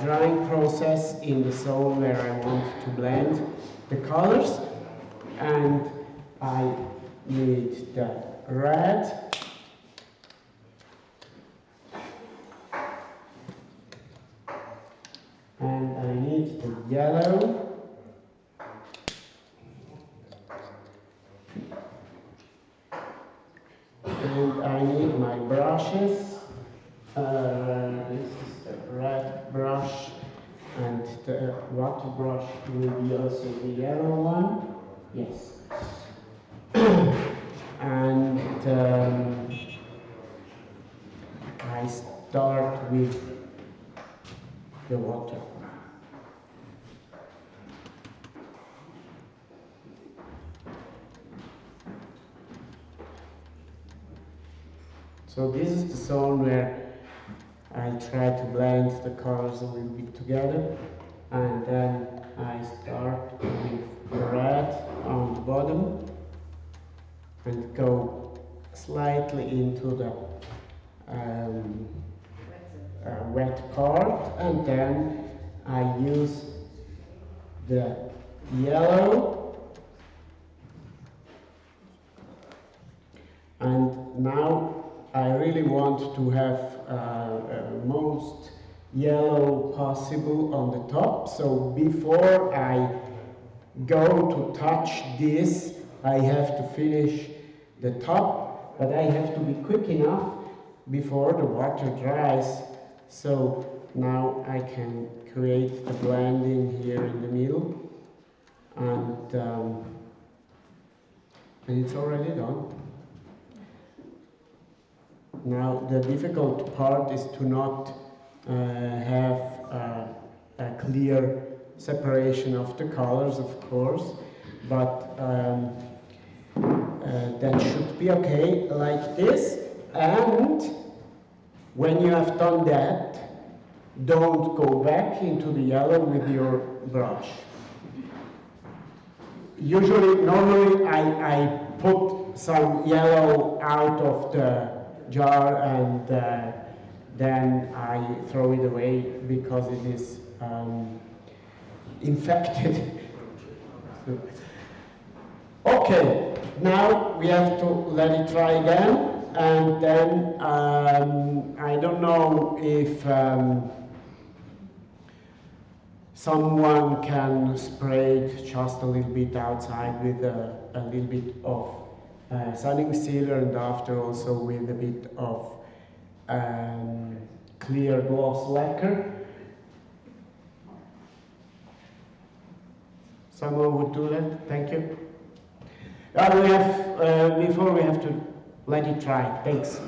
drying process in the zone where I want to blend the colors. And I need the red. And I need the yellow. And I need my brushes. This is the red brush, and the water brush will be also the yellow one. Yes. And I start with the water. So this is the zone where I try to blend the colors a little bit together, and then I start with red on the bottom and go slightly into the wet part, and then I use the yellow, and now I really want to have most yellow possible on the top. So before I go to touch this, I have to finish the top, but I have to be quick enough before the water dries. So now I can create the blending here in the middle, and it's already done. Now the difficult part is to not have a clear separation of the colors, of course, but that should be okay like this. And when you have done that, don't go back into the yellow with your brush. Normally I put some yellow out of the jar, and then I throw it away because it is infected. Okay, now we have to let it dry again, and then I don't know if someone can spray it just a little bit outside with a little bit of sunning sealer, and after also with a bit of clear gloss lacquer. Someone would do that? Thank you. We have, before we have to let it dry. Thanks.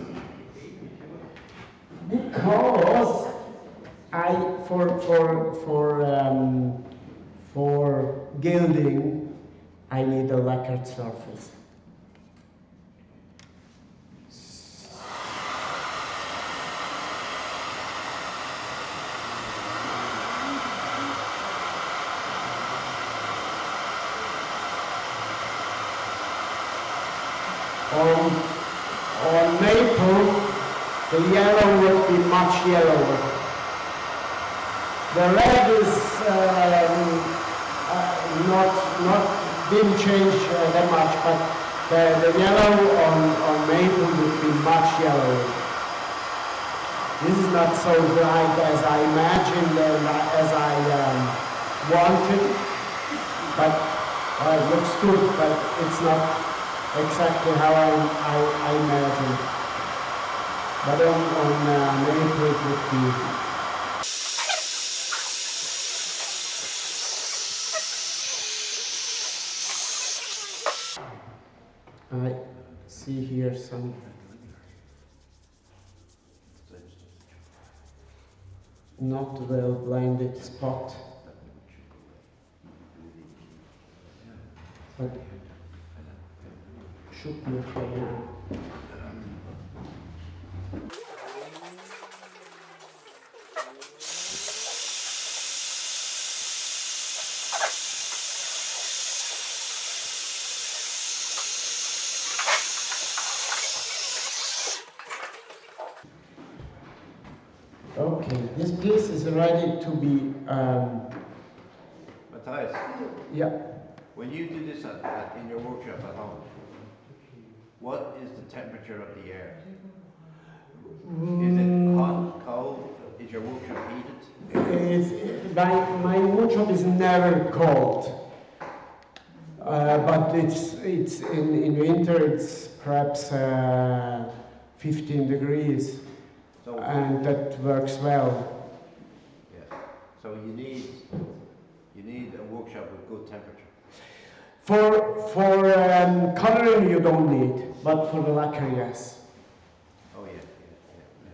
Because for gilding, I need a lacquered surface. On maple, the yellow would be much yellower. The red is didn't change that much, but the yellow on maple would be much yellower. This is not so bright as I imagined and as I wanted, but it looks good, but it's not exactly how I imagined. But on maple it would be. I see here some not well blended spot, but should be okay now. Okay, this piece is ready to be. Matthias, Yeah. when you do this in your workshop at home, what is the temperature of the air? Is it hot, cold? Is your workshop heated? My workshop is never cold, but it's in winter it's perhaps 15 degrees. So, and that works well. yeah. So you need a workshop with good temperature. For coloring you don't need, but for the lacquer yes. Oh yeah.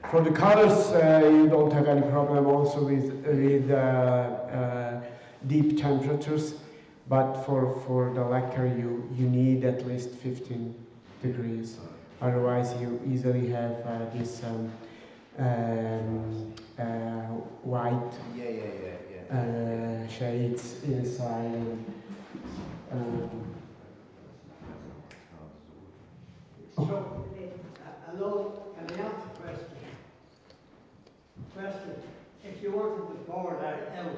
For the colors you don't have any problem also with deep temperatures, but for the lacquer you need at least 15 degrees. Otherwise you easily have this white shades inside. Hello, can I ask a question? If you wanted to bore that out,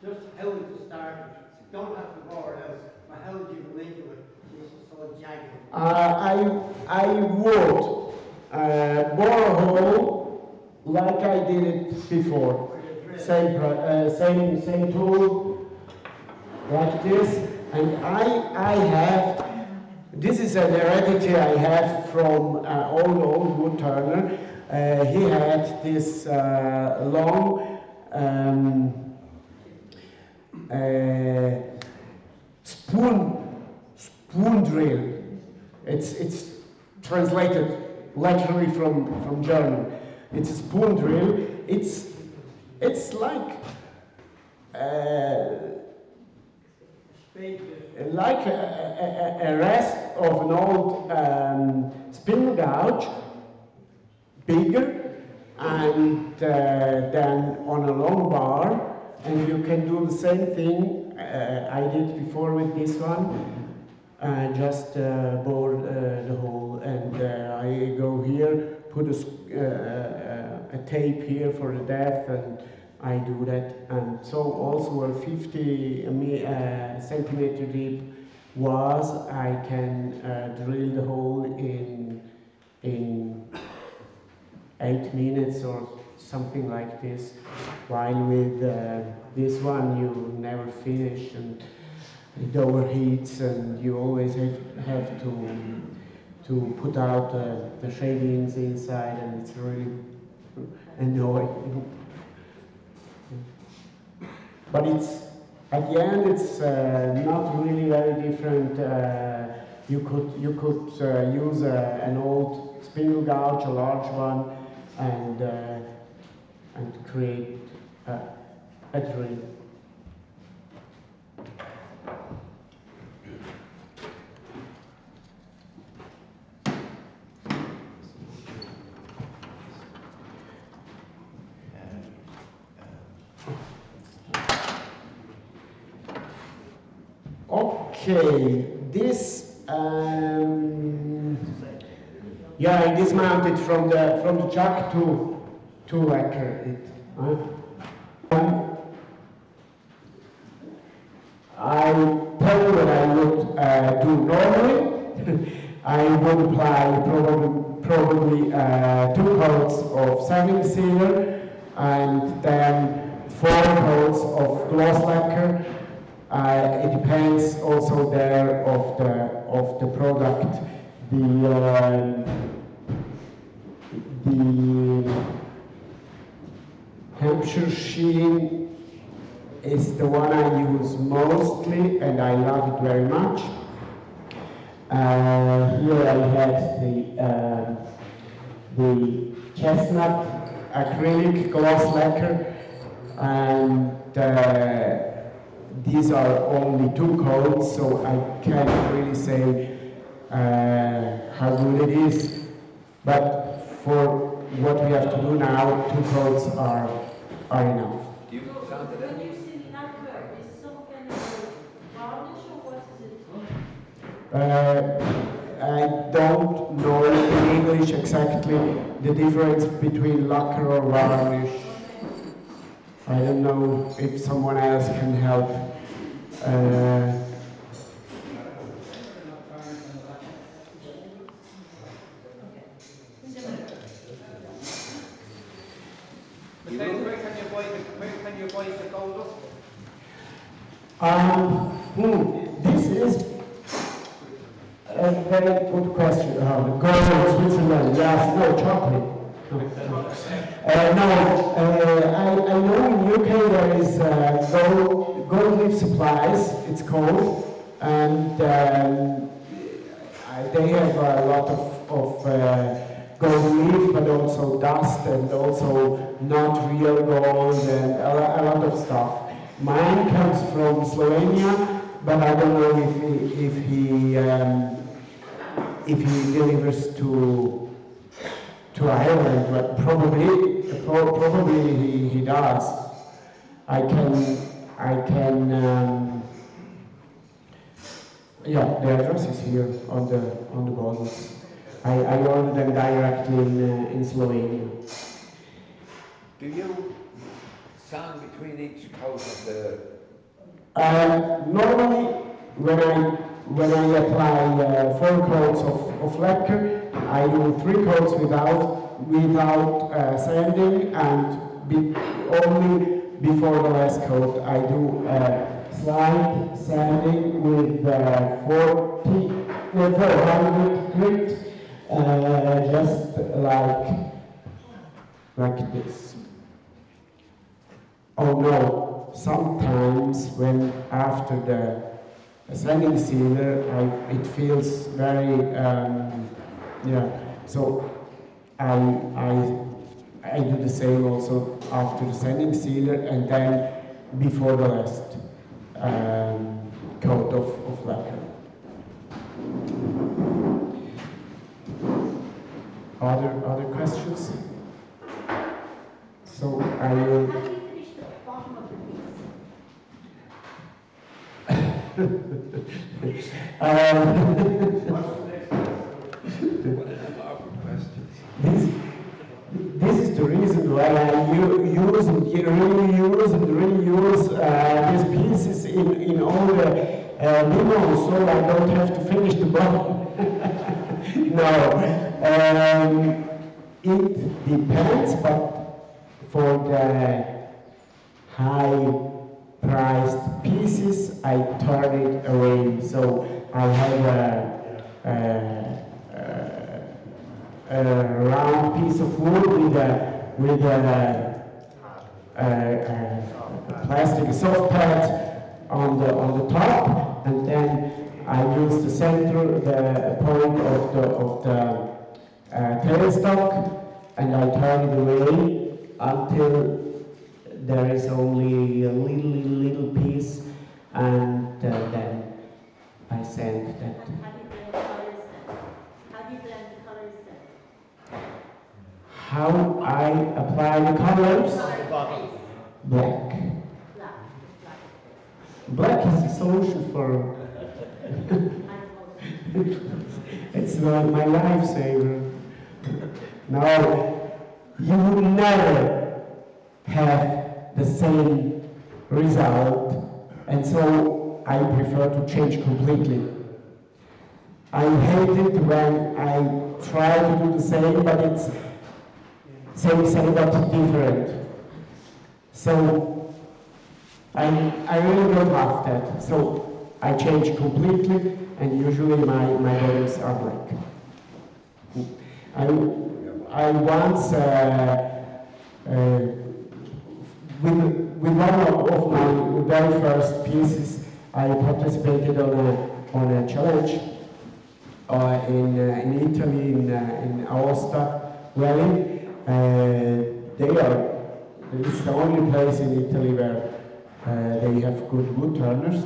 just how would you start it? You don't have to bore it out, but how would you go into it? This is so jagged. I would bore a hole like I did it before. Same tool, like this. And I have, this is an heredity I have from old wood turner. He had this long spoon drill. It's translated literally from German. It's a spoon drill. It's like a rest of an old spindle gouge, bigger, and then on a long bar. And you can do the same thing I did before with this one. Just bore the hole, and I go here, put a tape here for the depth, and I do that. And so also a 50 centimeter deep was, I can drill the hole in 8 minutes or something like this, while with this one you never finish, and it overheats, and you always have to put out the shadings inside, and it's really annoying. But it's at the end it's not really very different. You could use an old spindle gouge, a large one, and create a drill. Okay, this Yeah, I dismounted from the chuck to lacquer it. I tell you what I would do normally. I would apply probably 2 coats of sanding sealer and then 4 coats of gloss lacquer. It depends also there of the product. The Hampshire sheen is the one I use mostly, and I love it very much. Here I have the chestnut acrylic gloss lacquer, and these are only 2 coats, so I can't really say how good it is. But for what we have to do now, 2 coats are enough. Do you sound it When you say lacquer, is some kind of varnish or what is it? I don't know in English exactly the difference between lacquer or varnish. I don't know if someone else can help. Matthias, where can you buy the gold? This is a very good question. Gold in Switzerland, yes, no chocolate. I know in UK there is gold leaf supplies, it's called, and they have a lot of gold leaf, but also dust and also not real gold and a lot of stuff. Mine comes from Slovenia, but I don't know if he delivers to Ireland, but probably he does. I can yeah, the address is here on the bottles. I ordered them directly in Slovenia. Do you sand between each coat of the... Normally, when I apply 4 coats of lacquer, I do 3 coats without sanding, and only before the last coat I do slight sanding with 400 grit, just like this. Oh no, sometimes when after the sanding sealer, it feels very, so I do the same also after the sanding sealer and then before the last coat of lacquer. Other questions? So I will... How do you finish the bottom of the piece? This is the reason why I really use these pieces in all the limos, so I don't have to finish the bottom. No, it depends, but for the high-priced pieces, I turn it away. So I have a round piece of wood with a plastic soft pad on the top, and then I use the point of the tailstock, and I turn it away until there is only a little piece, and then I sand that. And how do you blend colours then? How do you blend the colours then? How I apply the colors? Colour Black. black. Black is the solution for... And It's my lifesaver. Now, you would never have the same result, and so I prefer to change completely. I hate it when I try to do the same, but it's same but different. So I really don't have that. So I change completely, and usually my bodies are black. I once with one of my very first pieces, I participated on a challenge in Italy, in Aosta Valley. It's the only place in Italy where they have good wood turners.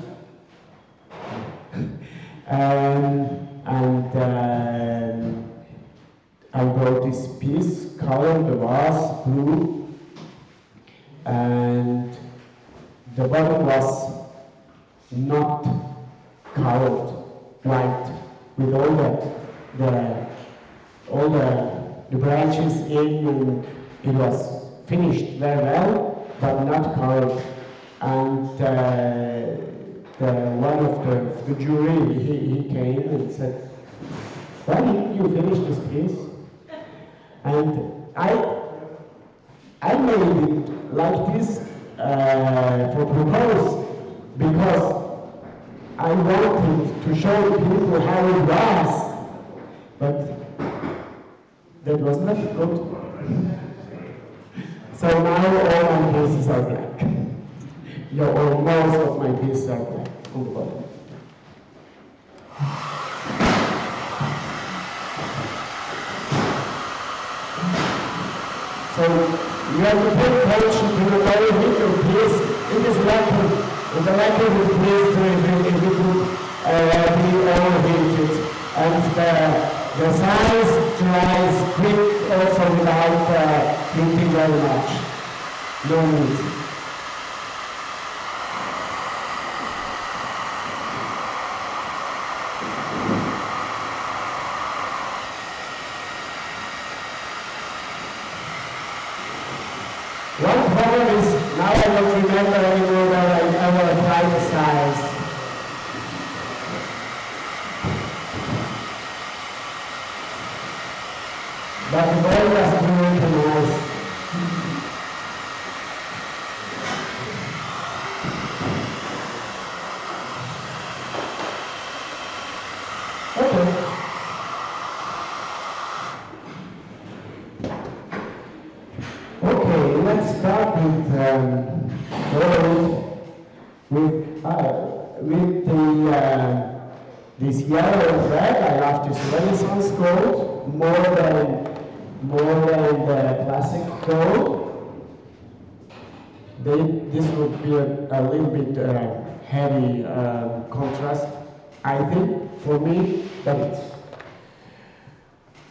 I brought this piece, colored the vase blue, and the bottom was not colored white, with all the branches in, and it was finished very well, but not colored. And one of the jury, he came and said, "Why didn't you finish this piece?" And I made it like this for purpose, because I wanted to show people how it was, but that was not good. So now all my pieces are black. Or most of my pieces are black on the bottom. So you have to pay attention to the very little piece. It is lacquer. And the lacquer is placed if it would be overheated. And the size dries quick also without heating very much. No need. One problem is, now I don't remember anymore where I ever applied the size. But the ball was really nice. Okay. Okay, let's start with this yellow thread. I love this Renaissance gold more than the classic gold. This would be a little bit heavy contrast, I think, for me, but it's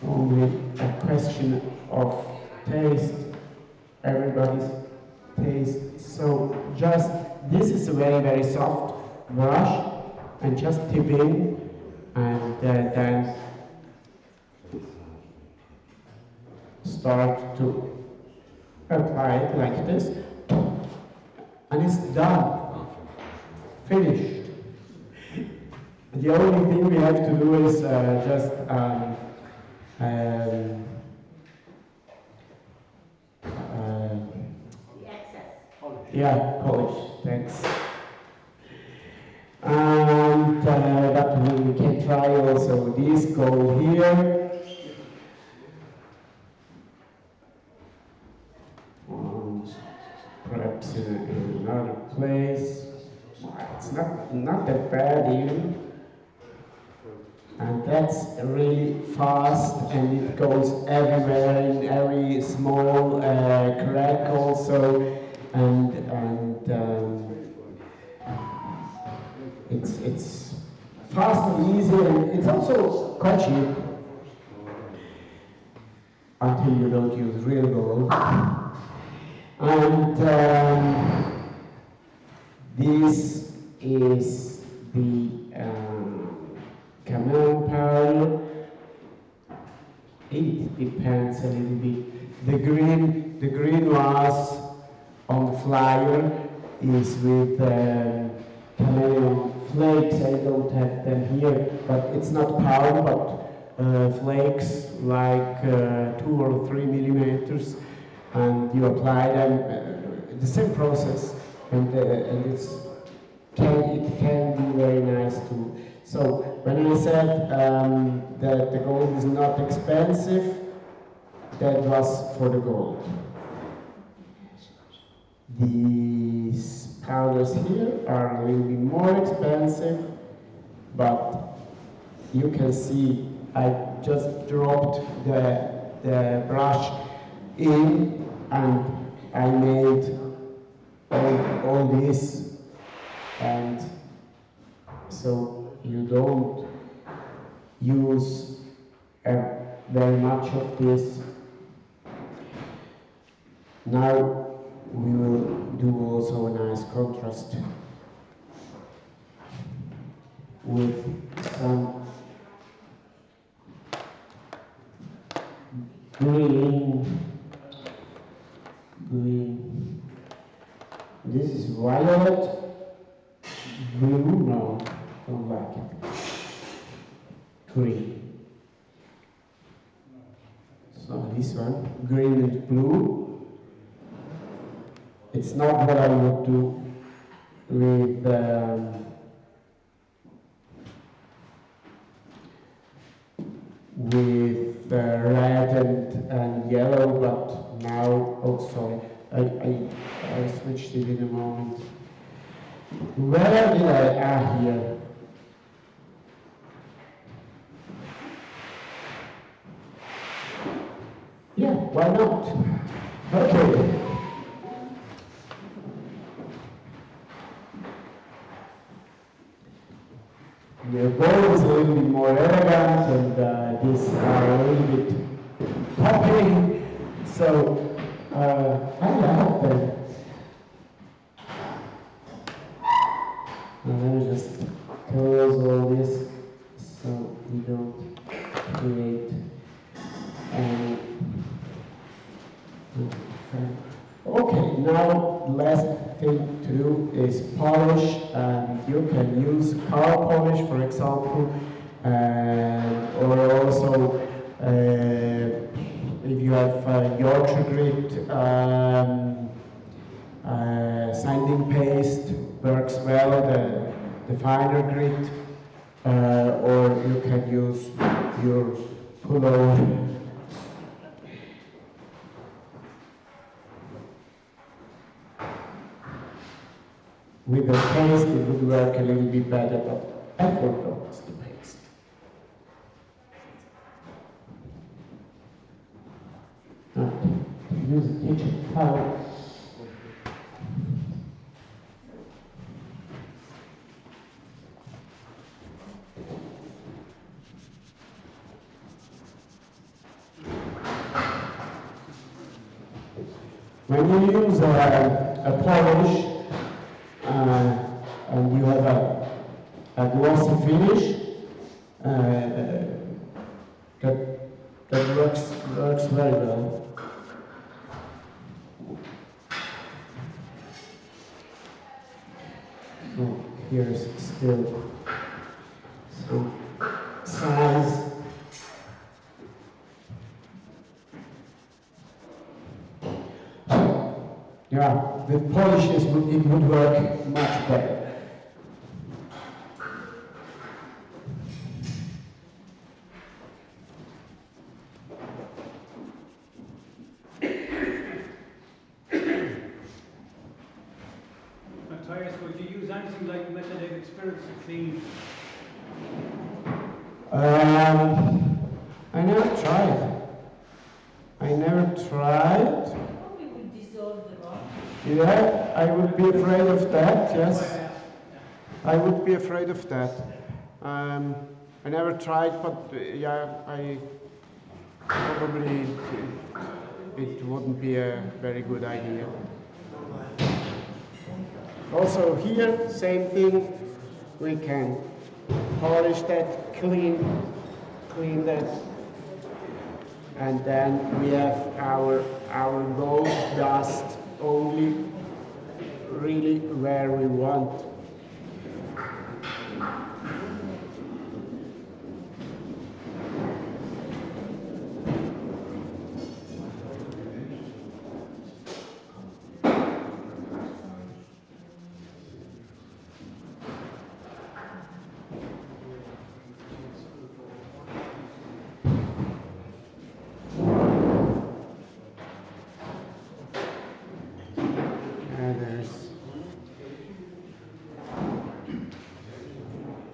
only a question of taste, everybody's taste. So just, this is a very, very soft brush, and just tip in, and then start to apply it like this, and it's done, finished. The only thing we have to do is just polish, thanks. And but we can try also this gold here. And perhaps in another place. It's not that bad even. And that's really fast, and it goes everywhere, in every small crack also, and it's fast and easy, and it's also quite cheap until you don't use real gold. And this is the Camel Pearl. It depends a little flyer is with chameleon flakes. I don't have them here, but it's not powder, but flakes like 2 or 3 millimeters, and you apply them. The same process, and it can be very nice too. So when I said that the gold is not expensive, that was for the gold. These powders here are a little bit more expensive, but you can see I just dropped the brush in and I made all this, and so you don't use very much of this. Now we will do also a nice contrast with some green. This is violet, blue, no, don't like it. Green. So this one, green and blue. It's not what I would do with red and yellow, but now, oh sorry, I switched it in a moment. Where did I, here. Yeah, why not? Okay. The gold is a little bit more elegant, and these are a little bit popping, so I like them. Now let me just close all this so we don't create any. Okay, now last thing to do is polish, and you can use car polish, for example, or also if you have Yorkshire grit, sanding paste works well, the finer grit, or you can use your pullover. With the paste it would work a little bit better, but I forgot the paste. Use a kitchen towel. When you use a polish, and you have a glossy finish, that works very well. Oh, here's still some size. Yeah, with polishes it would work much better. Matthias, would you use anything like methylated spirits to clean? I never tried. Probably would dissolve the rock. Yeah, I would be afraid of that, yes. I would be afraid of that. I never tried, but yeah, I probably it wouldn't be a very good idea. Also here, same thing, we can polish that, clean that, and then we have our gold dust only, really where we want.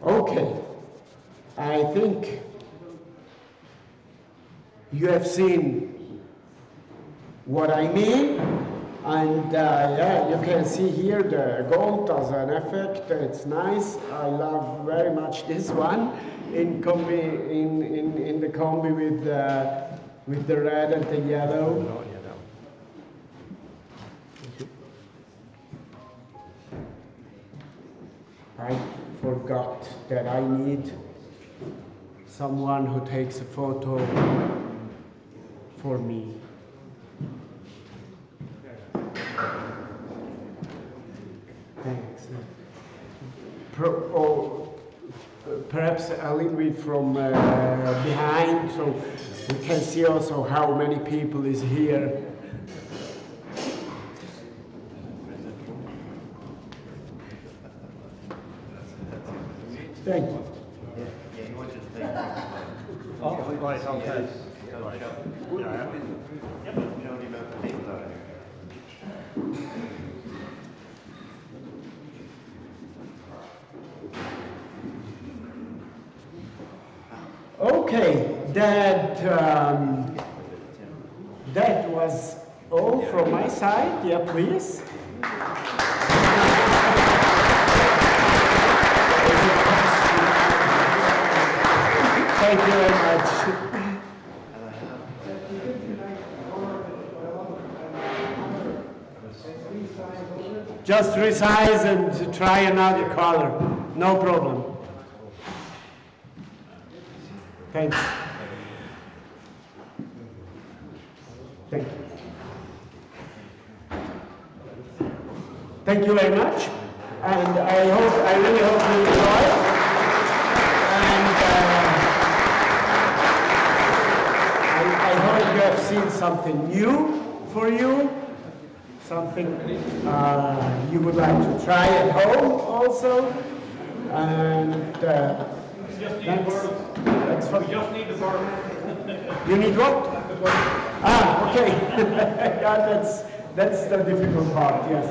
Okay, I think you have seen what I mean, and yeah, you can see here the gold as an effect. It's nice. I love very much this one in combi in the combi with the red and the yellow. I forgot that I need someone who takes a photo for me. Thanks. Perhaps a little bit from behind, so we can see also how many people is here. Thank you. Yeah, you want to take Oh, right, okay. Okay, that was all from my side. Yeah, please. Thank you very much. Just resize and try another color. No problem. Thanks. Thank you. Thank you very much. And I really hope you enjoy. And I hope you have seen something new for you. Something you would like to try at home also. And that's for, We just need the burl. you need what? Ah, okay. Yeah, that's the difficult part, yes.